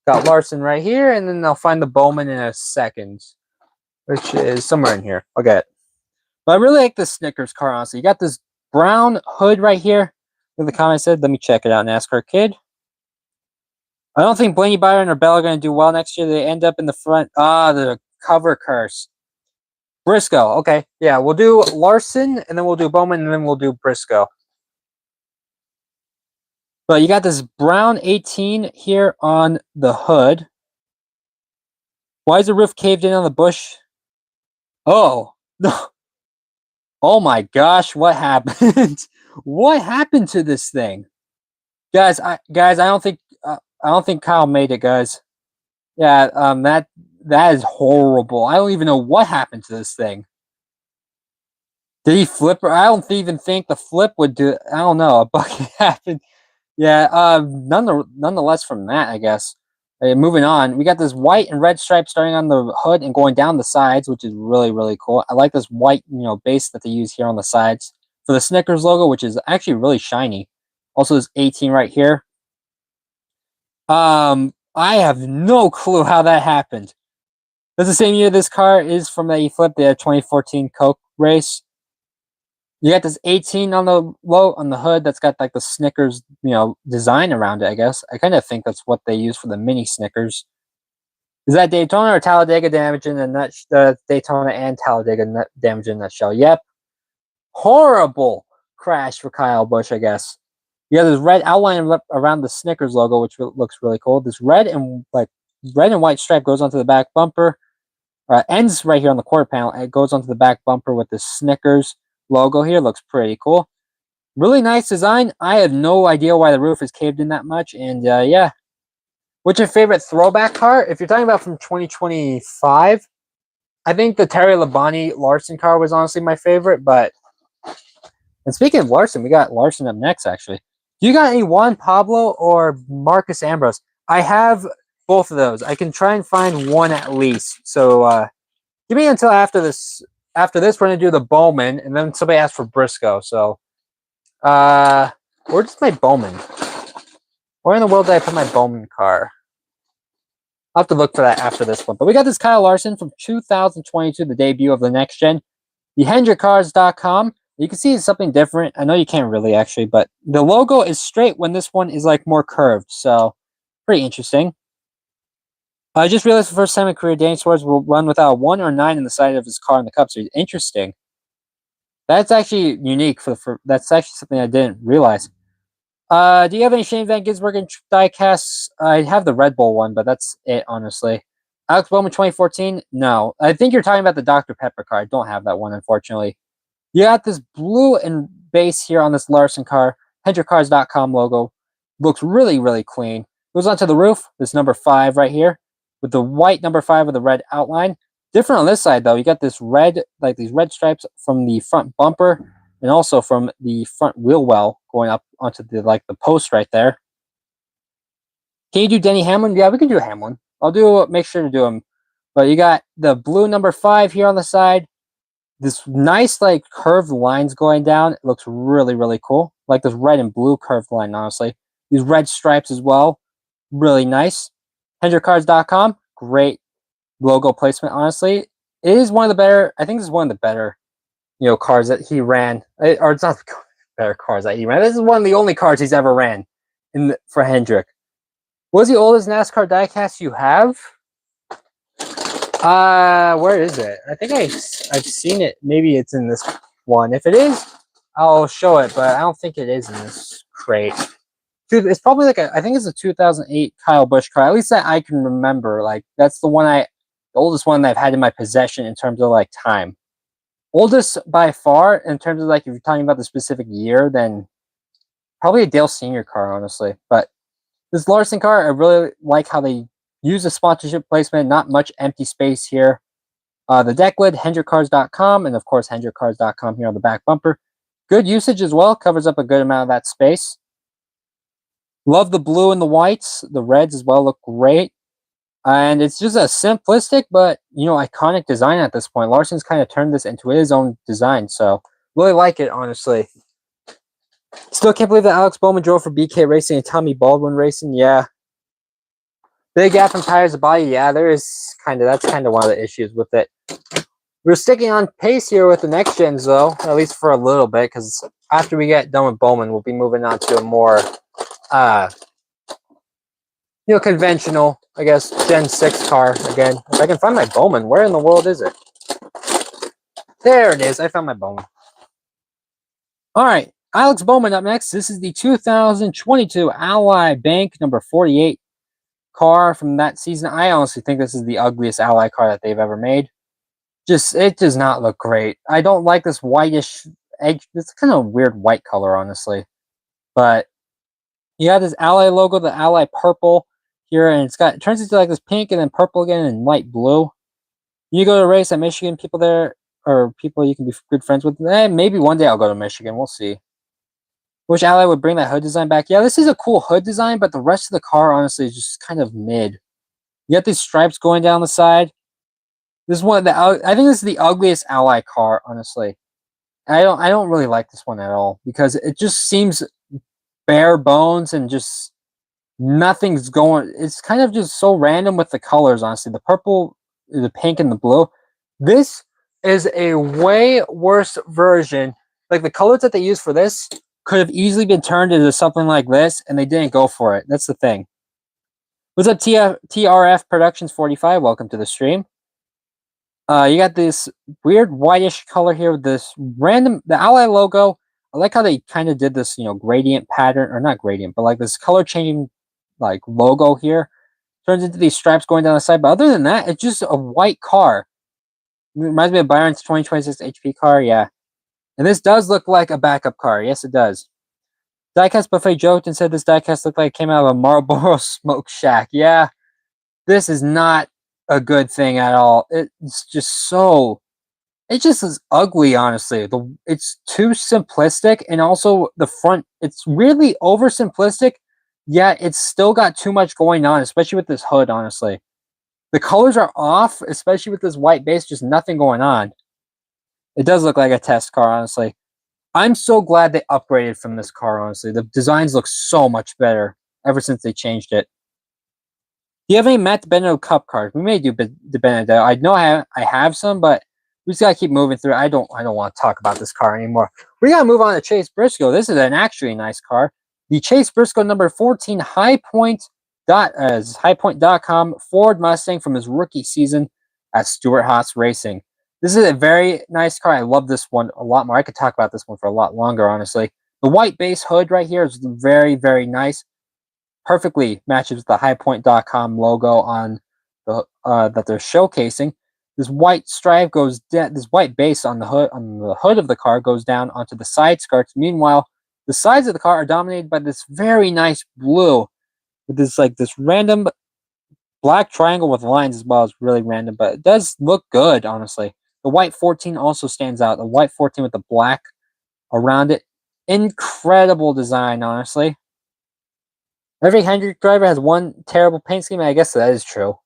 Got Larson right here, and then I'll find the Bowman in a second, which is somewhere in here. I'll get it. But I really like this Snickers car, honestly. You got this brown hood right here. Look at the comment said. Let me check it out, NASCAR Kid. I don't think Blaney Byron or Bell are going to do well next year. They end up in the front. The cover curse. Briscoe. Okay. Yeah, we'll do Larson, and then we'll do Bowman, and then we'll do Briscoe. But you got this brown 18 here on the hood. Why is the roof caved in on the Busch? Oh, no. Oh my gosh, what happened? What happened to this thing? Guys, I don't think Kyle made it, guys. Yeah, that is horrible. I don't even know what happened to this thing. Did he flip? I don't even think the flip would do it. I don't know. A bucket happened. Yeah, nonetheless from that, I guess. Moving on, we got this white and red stripe starting on the hood and going down the sides, which is really, really cool. I like this white, base that they use here on the sides for the Snickers logo, which is actually really shiny. Also, this 18 right here. I have no clue how that happened. That's the same year this car is from that he flipped the 2014 Coke race. You got this 18 on the hood that's got like the Snickers, design around it, I guess. I kind of think that's what they use for the mini Snickers. Is that Daytona or Talladega damage in the Daytona and Talladega damage in a nutshell? Yep. Horrible crash for Kyle Busch, I guess. You got this red outline around the Snickers logo, which looks really cool. This red and white stripe goes onto the back bumper. Ends right here on the quarter panel. It goes onto the back bumper with the Snickers logo here. Looks pretty cool. Really nice design. I have no idea why the roof is caved in that much. And yeah. What's your favorite throwback car? If you're talking about from 2025, I think the Terry Labonte Larson car was honestly my favorite. But and speaking of Larson, we got Larson up next. Actually, do you got any Juan Pablo or Marcus Ambrose? I have both of those. I can try and find one at least. So give me until after this. After this, we're gonna do the Bowman, and then somebody asked for Briscoe. So where's my Bowman? Where in the world did I put my Bowman car? I'll have to look for that after this one. But we got this Kyle Larson from 2022, the debut of the next gen. TheHendrickCars.com. You can see it's something different. I know you can't really actually, but the logo is straight when this one is like more curved. So pretty interesting. I just realized the first time in career Danny Suarez will run without a 1 or 9 in the side of his car in the Cup Series. Interesting. That's actually unique that's actually something I didn't realize. Do you have any Shane Van Gisbergen diecasts? I have the Red Bull one, but that's it, honestly. Alex Bowman 2014? No. I think you're talking about the Dr. Pepper car. I don't have that one, unfortunately. You got this blue and base here on this Larson car. HendrickCars.com logo. Looks really, really clean. Goes onto the roof. This number 5 right here with the white number 5 with the red outline. Different on this side, though. You got this red, like these red stripes from the front bumper and also from the front wheel well going up onto the post right there. Can you do Denny Hamlin? Yeah, we can do Hamlin. Make sure to do him. But you got the blue number 5 here on the side. This nice curved lines going down. It looks really, really cool. Like this red and blue curved line, honestly. These red stripes as well. Really nice. HendrickCars.com. Great logo placement, honestly. It is one of the better, I think this is one of the better, cars that he ran. Or it's not the better cars that he ran. This is one of the only cars he's ever ran for Hendrick. What's the oldest NASCAR diecast you have? Where is it? I think I've seen it. Maybe it's in this one. If it is, I'll show it, but I don't think it is in this crate. It's probably I think it's a 2008 Kyle Busch car. At least that I can remember. That's the oldest one that I've had in my possession in terms of time. Oldest by far in terms of if you're talking about the specific year, then probably a Dale Senior car, honestly. But this Larson car, I really like how they use the sponsorship placement. Not much empty space here. The deck lid, HendrickCars.com, and of course HendrickCars.com here on the back bumper. Good usage as well. Covers up a good amount of that space. Love the blue and the whites. The reds as well look great. And it's just a simplistic but, iconic design at this point. Larson's kind of turned this into his own design. So, really like it, honestly. Still can't believe that Alex Bowman drove for BK Racing and Tommy Baldwin Racing. Yeah. Big gap in tires of body. Yeah, that's kind of one of the issues with it. We're sticking on pace here with the next gens, though, at least for a little bit, because after we get done with Bowman, we'll be moving on to a more conventional, I guess, Gen 6 car again. If I can find my Bowman, where in the world is it? There it is. I found my Bowman. All right, Alex Bowman up next. This is the 2022 Ally Bank number 48 car from that season. I honestly think this is the ugliest Ally car that they've ever made. It does not look great. I don't like this whitish edge. It's kind of weird white color, honestly. But you have this Ally logo, the Ally purple here, and it turns into this pink and then purple again and light blue. You go to a race at Michigan, people there, or people you can be good friends with. Maybe one day I'll go to Michigan. We'll see. Wish Ally would bring that hood design back. Yeah, this is a cool hood design, but the rest of the car, honestly, is just kind of mid. You got these stripes going down the side. This is I think this is the ugliest Ally car, honestly. I don't really like this one at all because it just seems bare bones and just nothing's going. It's kind of just so random with the colors, honestly. The purple, the pink, and the blue. This is a way worse version. The colors that they use for this could have easily been turned into something like this, and they didn't go for it. That's the thing. What's up, TRF Productions 45? Welcome to the stream. You got this weird whitish color here with this the Ally logo. I like how they kind of did this, gradient pattern, or not gradient, but this color changing, logo here. Turns into these stripes going down the side. But other than that, it's just a white car. It reminds me of Byron's 2026 HP car. Yeah. And this does look like a backup car. Yes, it does. Diecast Buffet joked and said this diecast looked like it came out of a Marlboro smoke shack. Yeah, this is not a good thing at all. It's just so it just is ugly, honestly. It's too simplistic, and also the front. It's really oversimplistic, yet it's still got too much going on, especially with this hood. Honestly, the colors are off, especially with this white base. Just nothing going on. It does look like a test car, honestly. I'm so glad they upgraded from this car. Honestly, the designs look so much better ever since they changed it. Do you have any Matt DiBenedetto Cup cards? We may do DiBenedetto. I know I have some, but we just gotta keep moving through. I don't want to talk about this car anymore. We gotta move on to Chase Briscoe. This is an actually nice car. The Chase Briscoe number 14 Highpoint.com Ford Mustang from his rookie season at Stewart Haas Racing. This is a very nice car. I love this one a lot more. I could talk about this one for a lot longer, honestly. The white base hood right here is very, very nice. Perfectly matches the highpoint.com logo on the that they're showcasing. This white stripe goes this white base on the hood of the car goes down onto the side skirts. Meanwhile, the sides of the car are dominated by this very nice blue with this random black triangle with lines as well. It's really random, but it does look good, honestly. The white 14 also stands out. The white 14 with the black around it. Incredible design, honestly. Every Hendrick driver has one terrible paint scheme, and I guess that is true.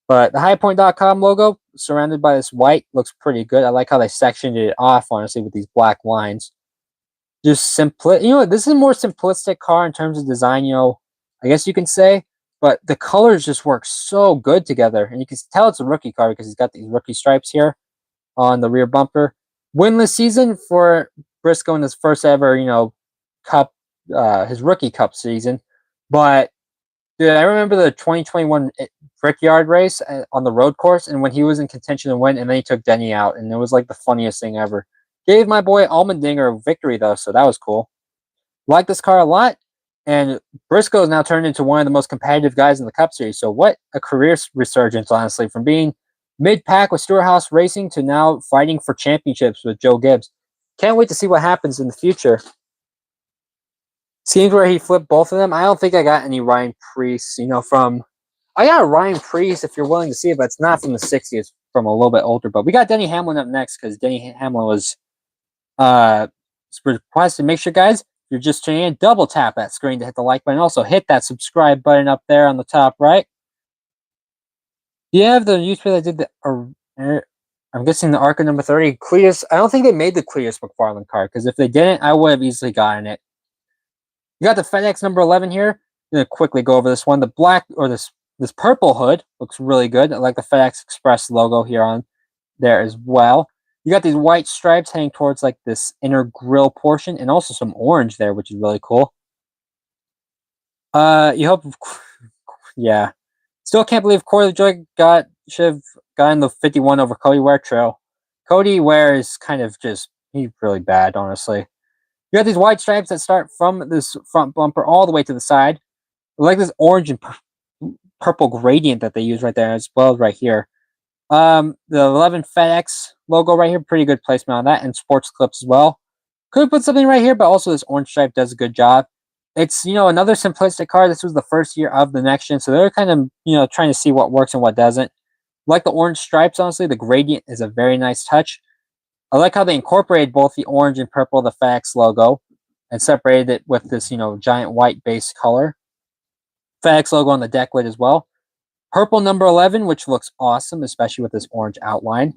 But the highpoint.com logo, surrounded by this white, looks pretty good. I like how they sectioned it off, honestly, with these black lines. Just this is a more simplistic car in terms of design, I guess you can say. But the colors just work so good together. And you can tell it's a rookie car because he's got these rookie stripes here on the rear bumper. Winless season for Briscoe in his first ever, cup, his rookie cup season. But dude, I remember the 2021 Brickyard race on the road course, and when he was in contention to win, and then he took Denny out, and it was like the funniest thing ever. Gave my boy Allmendinger a victory though, so that was cool. Like this car a lot, and Briscoe is now turned into one of the most competitive guys in the Cup Series. So what a career resurgence, honestly, from being mid-pack with Stewart Haas Racing to now fighting for championships with Joe Gibbs. Can't wait to see what happens in the future. Seems where he flipped both of them. I don't think I got any Ryan Preece, from. I got a Ryan Preece if you're willing to see it, but it's not from the 60s. It's from a little bit older. But we got Denny Hamlin up next because Denny Hamlin was requested. Make sure, guys, if you're just tuning in, double tap that screen to hit the like button. Also, hit that subscribe button up there on the top right. Do you have the newspaper that did the. I'm guessing the ARCA number 30. Cletus. I don't think they made the Cletus McFarland card because if they didn't, I would have easily gotten it. You got the FedEx number 11 here. I'm going to quickly go over this one. The black or this purple hood looks really good. I like the FedEx Express logo here on there as well. You got these white stripes heading towards like this inner grill portion and also some orange there, which is really cool. You hope, yeah. Still can't believe Corey LaJoy should have gotten the 51 over Cody Ware trail. Cody Ware is kind of he's really bad, honestly. You got these white stripes that start from this front bumper all the way to the side. I like this orange and purple gradient that they use right there as well as right here. The 11 FedEx logo right here, pretty good placement on that, and sports clips as well. Could put something right here, but also this orange stripe does a good job. It's, another simplistic car. This was the first year of the next gen, so they're kind of, trying to see what works and what doesn't. Like the orange stripes, honestly, the gradient is a very nice touch. I like how they incorporated both the orange and purple of the FedEx logo and separated it with this, giant white base color. FedEx logo on the deck lid as well. Purple number 11, which looks awesome, especially with this orange outline.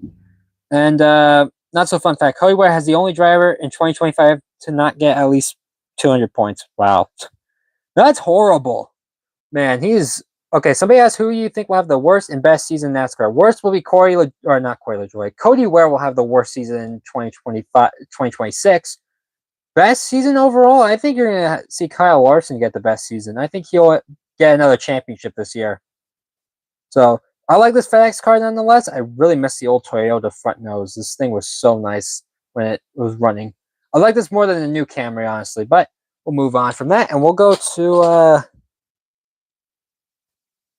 And not so fun fact, Cody Ware has the only driver in 2025 to not get at least 200 points. Wow. That's horrible. Man, he's... Okay, somebody asked who you think will have the worst and best season in NASCAR. Worst will be Cody Ware will have the worst season in 2026. Best season overall, I think you're going to see Kyle Larson get the best season. I think he'll get another championship this year. So, I like this FedEx car nonetheless. I really miss the old Toyota front nose. This thing was so nice when it was running. I like this more than the new Camry, honestly. But we'll move on from that, and we'll go to...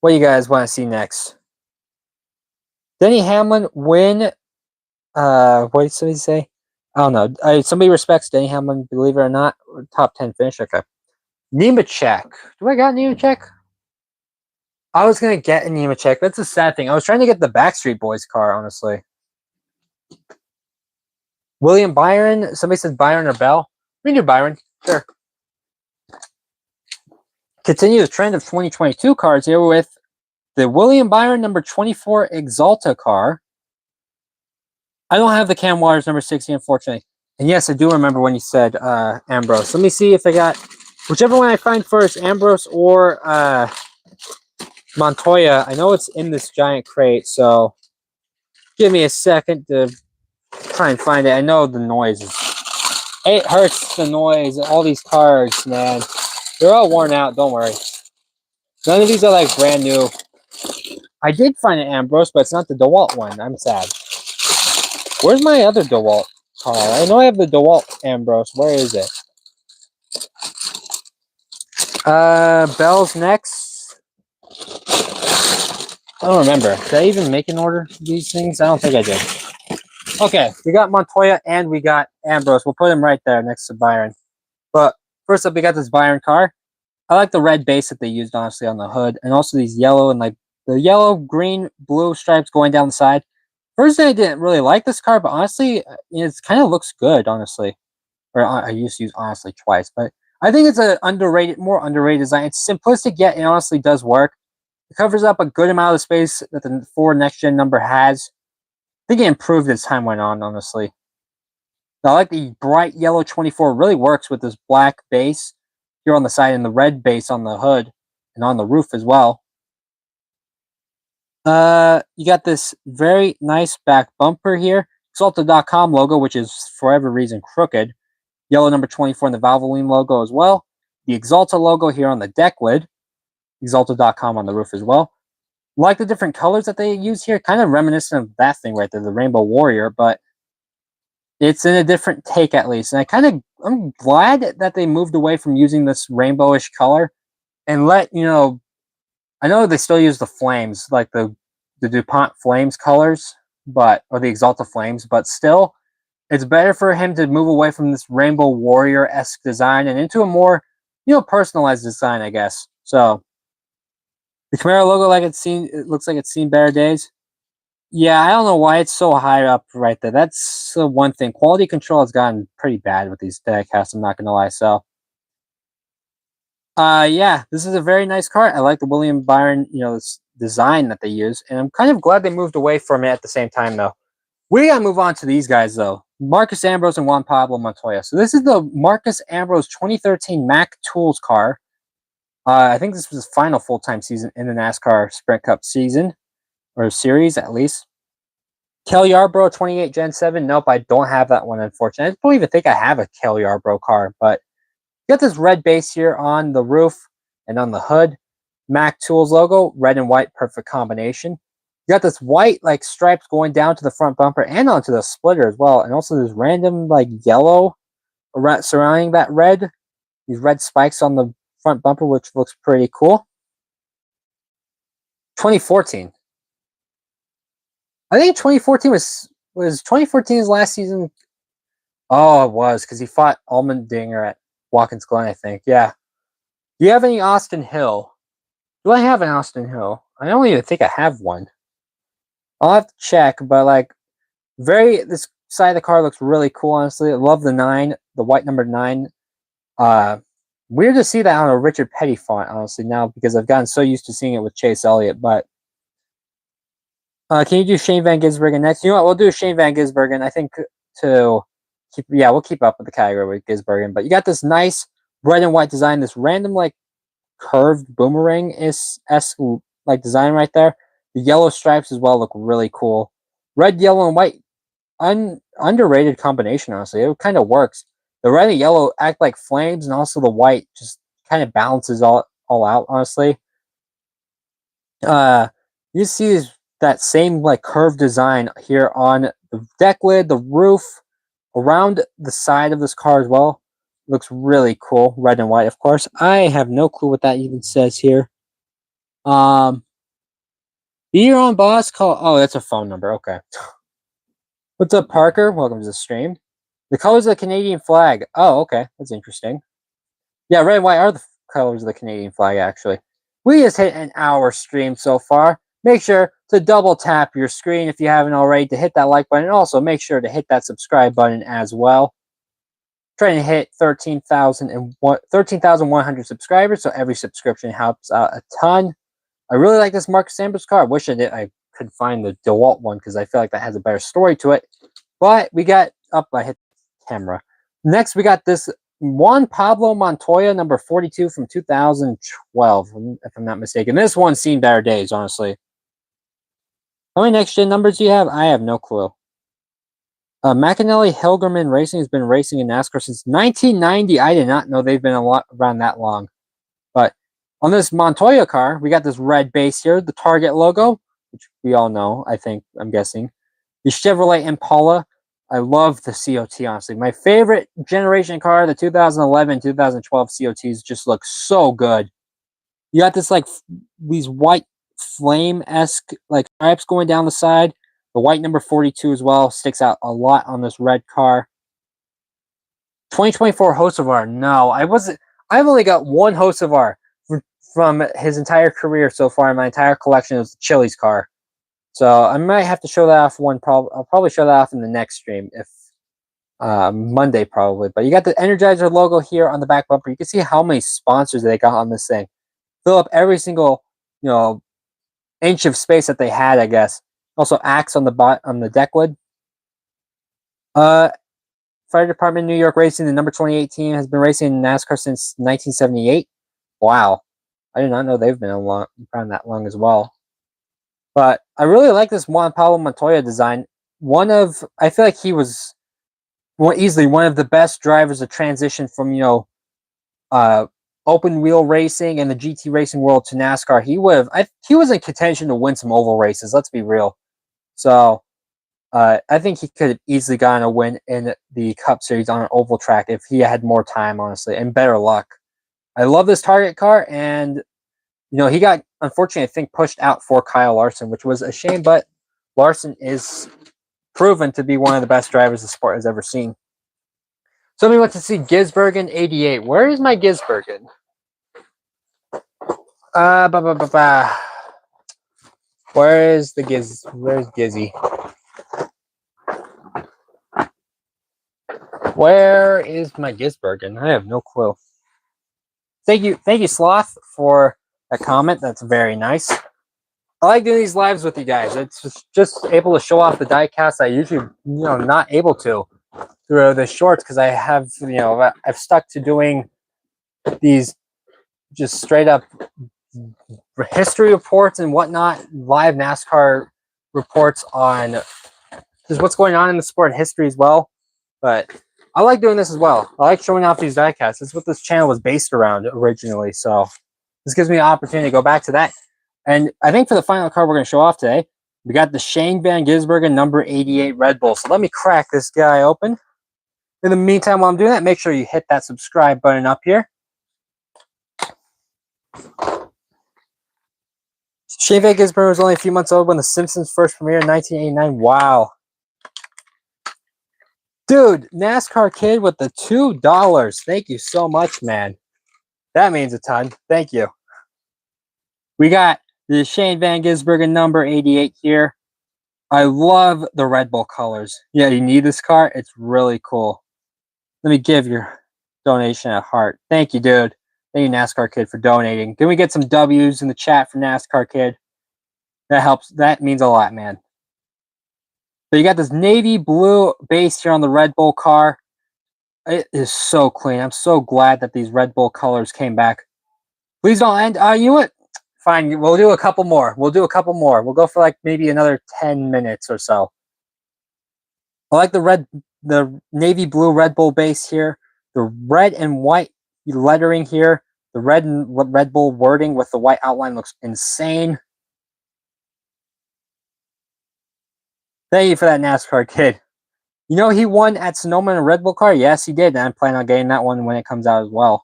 what do you guys want to see next? Denny Hamlin win. What did somebody say? I don't know. Somebody respects Denny Hamlin, believe it or not. Top 10 finish. Okay. Nemechek. Do I got Nemechek? I was gonna get a Nemechek. That's a sad thing. I was trying to get the Backstreet Boys car, honestly. William Byron. Somebody says Byron or Bell. We can do Byron. Sure. Continue the trend of 2022 cards here with the William Byron number 24 Exalta car. I don't have the Cam Waters number 60, unfortunately. And yes, I do remember when you said Ambrose. Let me see if I got whichever one I find first, Ambrose or Montoya. I know it's in this giant crate, so give me a second to try and find it. I know the noise is... It hurts, the noise. All these cards, man. They're all worn out, don't worry. None of these are like brand new. I did find an Ambrose, but it's not the DeWalt one. I'm sad. Where's my other DeWalt car? I know I have the DeWalt Ambrose. Where is it? Bell's next. I don't remember. Did I even make an order for these things? I don't think I did. Okay, we got Montoya and we got Ambrose. We'll put him right there next to Byron. But first up, we got this Byron car. I like the red base that they used, honestly, on the hood. And also these yellow and like the yellow, green, blue stripes going down the side. First, I didn't really like this car, but honestly, it kind of looks good, honestly. Or I used to use honestly twice, but I think it's a more underrated design. It's simplistic, yet it honestly does work. It covers up a good amount of space that the Ford Next Gen number has. I think it improved as time went on, honestly. Now, I like the bright yellow 24. It really works with this black base here on the side and the red base on the hood and on the roof as well. You got this very nice back bumper here. Exalta.com logo, which is for whatever reason crooked. Yellow number 24 in the Valvoline logo as well. The Exalta logo here on the deck lid. Exalta.com on the roof as well. Like the different colors that they use here, kind of reminiscent of that thing right there, the Rainbow Warrior, but it's in a different take at least. And I'm glad that they moved away from using this rainbowish color and let, I know they still use the flames, like the DuPont Flames colors, or the Exalta Flames, but still, it's better for him to move away from this Rainbow Warrior-esque design and into a more, personalized design, I guess. So, the Camaro logo, it looks like it's seen better days. Yeah, I don't know why it's so high up right there. That's the one thing. Quality control has gotten pretty bad with these Diecasts, I'm not going to lie, so... yeah, this is a very nice car. I like the William Byron, this design that they use, and I'm kind of glad they moved away from it at the same time, though. We gotta move on to these guys, though. Marcus Ambrose and Juan Pablo Montoya. So this is the Marcus Ambrose 2013 Mac Tools car. I think this was his final full-time season in the NASCAR Sprint Cup season, or series, at least. Kel Yarbrough 28 Gen 7. Nope, I don't have that one, unfortunately. I don't even think I have a Kel Yarbrough car, but you got this red base here on the roof and on the hood. Mac Tools logo, red and white, perfect combination. You got this white like stripes going down to the front bumper and onto the splitter as well, and also this random like yellow surrounding that red. These red spikes on the front bumper, which looks pretty cool. 2014. I think 2014 was 2014's last season. Oh, it was because he fought Allmendinger at Watkins Glen, I think. Yeah. Do you have any Austin Hill? Do I have an Austin Hill? I don't even think I have one. I'll have to check, but like, this side of the car looks really cool, honestly. I love the 9, the white number 9. Weird to see that on a Richard Petty font, honestly, now, because I've gotten so used to seeing it with Chase Elliott, but can you do Shane Van Gisbergen next? You know what, we'll do Shane Van Gisbergen, I think, we'll keep up with the category with Gisbergen, but you got this nice red and white design, this random, like, curved boomerang-esque, like, design right there. The yellow stripes as well look really cool. Red, yellow, and white, underrated combination, honestly. It kind of works. The red and yellow act like flames, and also the white just kind of balances all out, honestly. You see that same like curved design here on the deck lid, the roof, around the side of this car as well. Looks really cool. Red and white, of course. I have no clue what that even says here. Be your own boss. Call. Oh, that's a phone number. Okay. What's up, Parker? Welcome to the stream. The colors of the Canadian flag. Oh, okay. That's interesting. Yeah, red and white are the colors of the Canadian flag, actually. We just hit an hour stream so far. Make sure to double tap your screen if you haven't already to hit that like button. And also make sure to hit that subscribe button as well. Trying to hit 13,100 subscribers, so every subscription helps out a ton. I really like this Marcus Amber's car. I wish I could find the DeWalt one because I feel like that has a better story to it. But we got up. I hit the camera. Next, we got this Juan Pablo Montoya number 42 from 2012, if I'm not mistaken. This one's seen better days, honestly. How many next gen numbers do you have? I have no clue. McAnally Hilgerman Racing has been racing in NASCAR since 1990. I did not know they've been around that long. But on this Montoya car, we got this red base here, the Target logo, which we all know, I'm guessing. The Chevrolet Impala. I love the COT, honestly. My favorite generation car, the 2011, 2012 COTs just look so good. You got this, like, these white flame-esque, like, stripes going down the side. The white number 42 as well sticks out a lot on this red car. 2024 Hocevar. No, I've only got one Hocevar from his entire career so far in my entire collection. It was the Chili's car. So I might have to show that off I'll probably show that off in the next stream, if Monday probably. But you got the Energizer logo here on the back bumper. You can see how many sponsors they got on this thing. Fill up every single, inch of space that they had, I guess. Also, Axe on the deck lid. Fire Department New York Racing, the number 28 team, has been racing in NASCAR since 1978. Wow, I did not know they've been around that long as well. But I really like this Juan Pablo Montoya design. I feel like he was easily one of the best drivers to transition from open wheel racing and the GT racing world to NASCAR. He was in contention to win some oval races. Let's be real. So I think he could have easily gotten a win in the Cup Series on an oval track if he had more time, honestly, and better luck. I love this Target car, and he got, unfortunately, I think, pushed out for Kyle Larson, which was a shame, but Larson is proven to be one of the best drivers the sport has ever seen. Somebody wants to see Gisbergen 88. Where is my Gisbergen? Where's Gizzy? Where is my Gisbergen? I have no clue. Thank you, Sloth, for that comment. That's very nice. I like doing these lives with you guys. It's just able to show off the diecast I usually, not able to through the shorts, because I have, I've stuck to doing these just straight up history reports and whatnot, live NASCAR reports on just what's going on in the sport and history as well. But I like doing this as well. I like showing off these diecasts. That's what this channel was based around originally. So this gives me an opportunity to go back to that. And I think for the final car we're going to show off today, we got the Shane Van Gisbergen number 88 Red Bull. So let me crack this guy open. In the meantime, while I'm doing that, make sure you hit that subscribe button up here. Shane Van Gisbergen was only a few months old when The Simpsons first premiered in 1989. Wow. Dude, NASCAR Kid with the $2. Thank you so much, man. That means a ton. Thank you. We got the Shane Van Gisbergen number 88 here. I love the Red Bull colors. Yeah, you need this car. It's really cool. Let me give your donation a heart. Thank you, dude. Thank you, NASCAR Kid, for donating. Can we get some W's in the chat for NASCAR Kid? That helps. That means a lot, man. So you got this navy blue base here on the Red Bull car. It is so clean. I'm so glad that these Red Bull colors came back. Please don't end. You know what? Fine. We'll do a couple more. We'll We'll go for like maybe another 10 minutes or so. I like the navy blue Red Bull base here. The red and white lettering here. The red and Red Bull wording with the white outline looks insane. Thank you for that, NASCAR Kid. He won at Sonoma in a Red Bull car? Yes, he did. And I'm planning on getting that one when it comes out as well.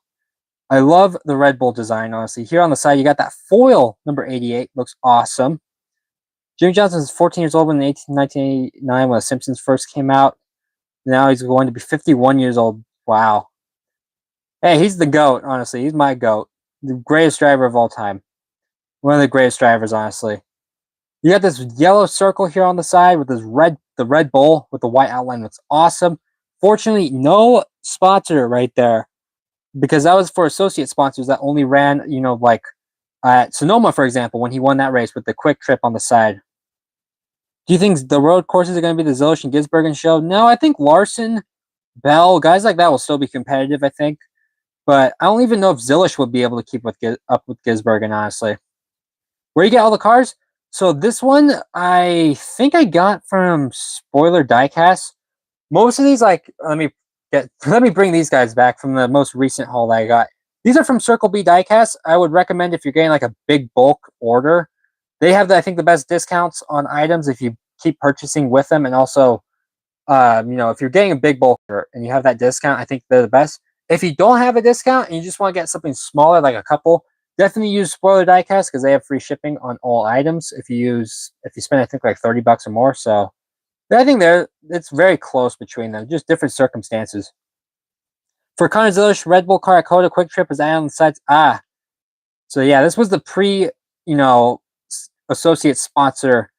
I love the Red Bull design, honestly. Here on the side, you got that foil number 88. Looks awesome. Jimmy Johnson was 14 years old in 1989 when The Simpsons first came out. Now he's going to be 51 years old. Wow. Hey, he's the GOAT, honestly. He's my GOAT. The greatest driver of all time. One of the greatest drivers, honestly. You got this yellow circle here on the side with the Red Bull with the white outline. That's awesome. Fortunately, no sponsor right there because that was for associate sponsors that only ran, like at Sonoma, for example, when he won that race with the quick trip on the side. Do you think the road courses are going to be the Zilish and Gisbergen show? No, I think Larson, Bell, guys like that will still be competitive, I think. But I don't even know if Zilish would be able to keep up with Gisbergen, honestly. Where you get all the cars? So this one, I think I got from Spoiler Diecast. Most of these, like, let me bring these guys back from the most recent haul that I got. These are from Circle B Diecast. I would recommend if you're getting like a big bulk order. They have, I think, the best discounts on items if you keep purchasing with them, and also, if you're getting a big bulk order and you have that discount, I think they're the best. If you don't have a discount and you just want to get something smaller, like a couple, definitely use Spoiler Diecast because they have free shipping on all items if you spend, I think, like $30 or more. So I think it's very close between them, just different circumstances. For Connor Zilish, Red Bull car at Coda Quick Trip is added on the sides. So yeah, this was the associate sponsor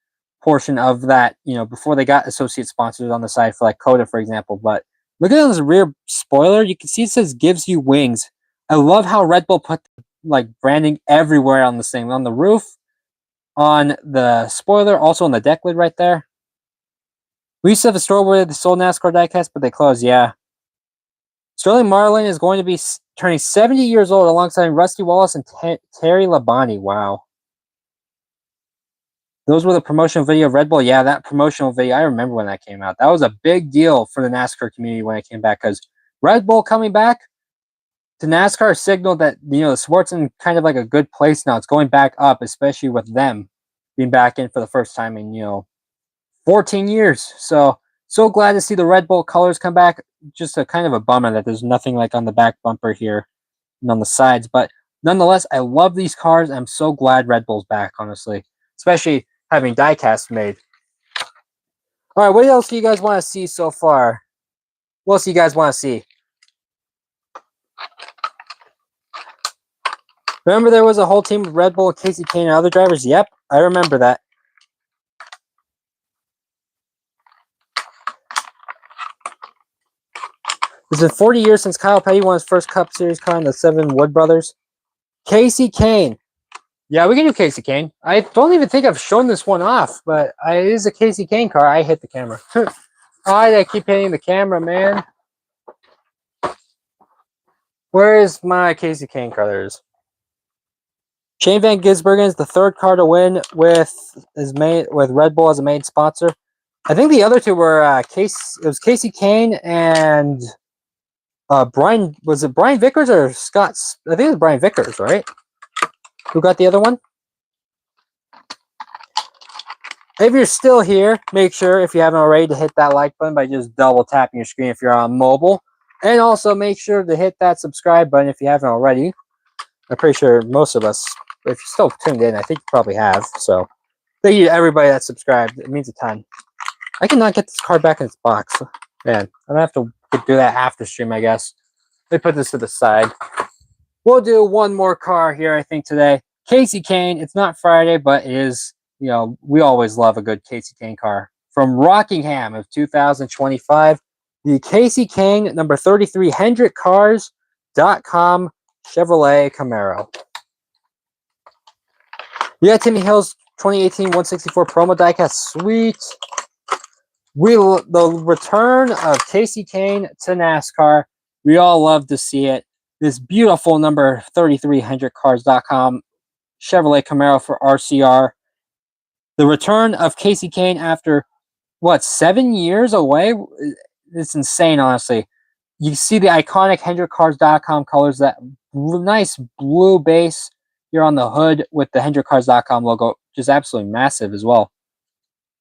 portion of that, before they got associate sponsors on the side for like Coda, for example. But look at this rear spoiler. You can see it says gives you wings. I love how Red Bull put like branding everywhere on this thing, on the roof, on the spoiler, also on the deck lid right there. We used to have a store where they sold NASCAR diecast, but they closed. Yeah. Sterling Marlin is going to be turning 70 years old alongside Rusty Wallace and Terry Labonte. Wow. Those were the promotional video of Red Bull. Yeah, that promotional video, I remember when that came out. That was a big deal for the NASCAR community when it came back, because Red Bull coming back to NASCAR signaled that, the sport's in kind of like a good place now. It's going back up, especially with them being back in for the first time in, 14 years. So glad to see the Red Bull colors come back. Just a kind of a bummer that there's nothing like on the back bumper here and on the sides. But nonetheless, I love these cars. I'm so glad Red Bull's back, honestly. Especially having diecast made. All right, what else do you guys want to see so far? What else do you guys want to see? Remember there was a whole team of Red Bull, Casey Kane, and other drivers? Yep, I remember that. It's been 40 years since Kyle Petty won his first Cup Series car in the 7 Wood Brothers. Casey Kane. Yeah, we can do Casey Kane. I don't even think I've shown this one off, but it is a Casey Kane car. I hit the camera. I keep hitting the camera, man. Where is my Casey Kane car? There it is. Shane Van Gisbergen is the third car to win with Red Bull as a main sponsor. I think the other two were it was Casey Kane and Brian. Was it Brian Vickers or Scott? I think it was Brian Vickers, right? Who got the other one? If you're still here, make sure, if you haven't already, to hit that like button by just double tapping your screen if you're on mobile. And also make sure to hit that subscribe button if you haven't already. I'm pretty sure most of us, if you're still tuned in, I think you probably have. So thank you to everybody that subscribed. It means a ton. I cannot get this card back in its box. Man, I'm going to have to do that after stream, I guess. Let me put this to the side. We'll do one more car here, I think, today. Casey Kane. It's not Friday, but it is, we always love a good Casey Kane car. From Rockingham of 2025, the Casey Kane number 33 HendrickCars.com Chevrolet Camaro. We got Timmy Hill's 2018 164 promo diecast. Sweet. The return of Casey Kane to NASCAR. We all love to see it. This beautiful number 33 HendrickCars.com Chevrolet Camaro for RCR. The return of Casey Kane after, 7 years away? It's insane, honestly. You see the iconic HendrickCars.com colors, that nice blue base here on the hood with the HendrickCars.com logo, just absolutely massive as well.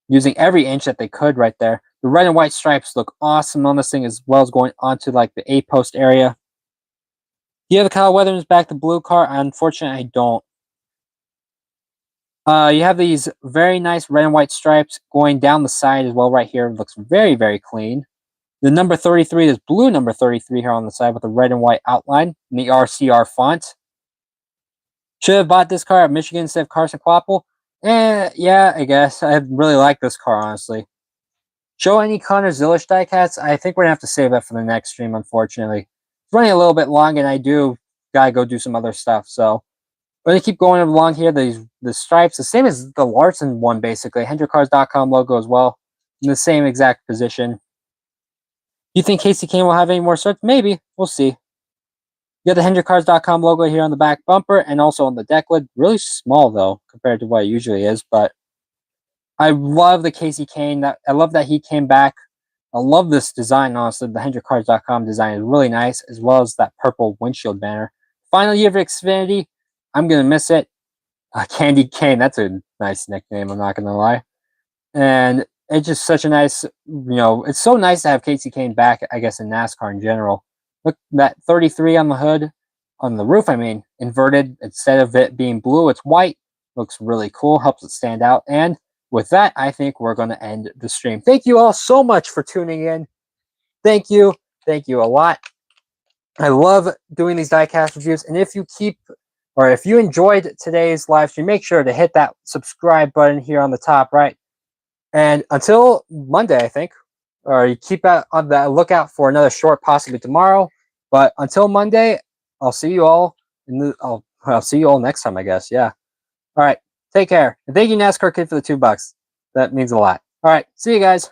Using every inch that they could right there. The red and white stripes look awesome on this thing, as well as going onto like the A-post area. Do you have the Kyle Weatherman's back, the blue car? Unfortunately, I don't. You have these very nice red and white stripes going down the side as well right here. It looks very, very clean. The number 33 is blue number 33 here on the side with a red and white outline in the RCR font. Should have bought this car at Michigan instead of Carson Quapple. Yeah, I guess. I really like this car, honestly. Show any Connor Zillish diecasts? I think we're going to have to save that for the next stream, unfortunately. It's running a little bit long, and I do got to go do some other stuff, so we're going to keep going along here. The stripes, the same as the Larson one, basically. HendrickCars.com logo as well, in the same exact position. You think Casey Kane will have any more certs? Maybe. We'll see. You got the HendrickCars.com logo here on the back bumper and also on the deck lid. Really small, though, compared to what it usually is, but I love the Casey Kane. I love that he came back. I love this design, honestly. The HendrickCars.com design is really nice, as well as that purple windshield banner. Final year of Xfinity. I'm going to miss it. Candy Kane, that's a nice nickname, I'm not going to lie. And it's just such a nice, it's so nice to have Casey Kane back, I guess, in NASCAR in general. Look, that 33 on the hood, on the roof, inverted. Instead of it being blue, it's white. Looks really cool, helps it stand out. And with that, I think we're going to end the stream. Thank you all so much for tuning in. Thank you. Thank you a lot. I love doing these diecast reviews. And if you enjoyed today's live stream, make sure to hit that subscribe button here on the top right. And until Monday, I think, or you keep on the lookout for another short, possibly tomorrow. But until Monday, I'll see you all. I'll see you all next time, I guess. Yeah. All right. Take care. And thank you, NASCAR Kid, for the $2. That means a lot. All right. See you guys.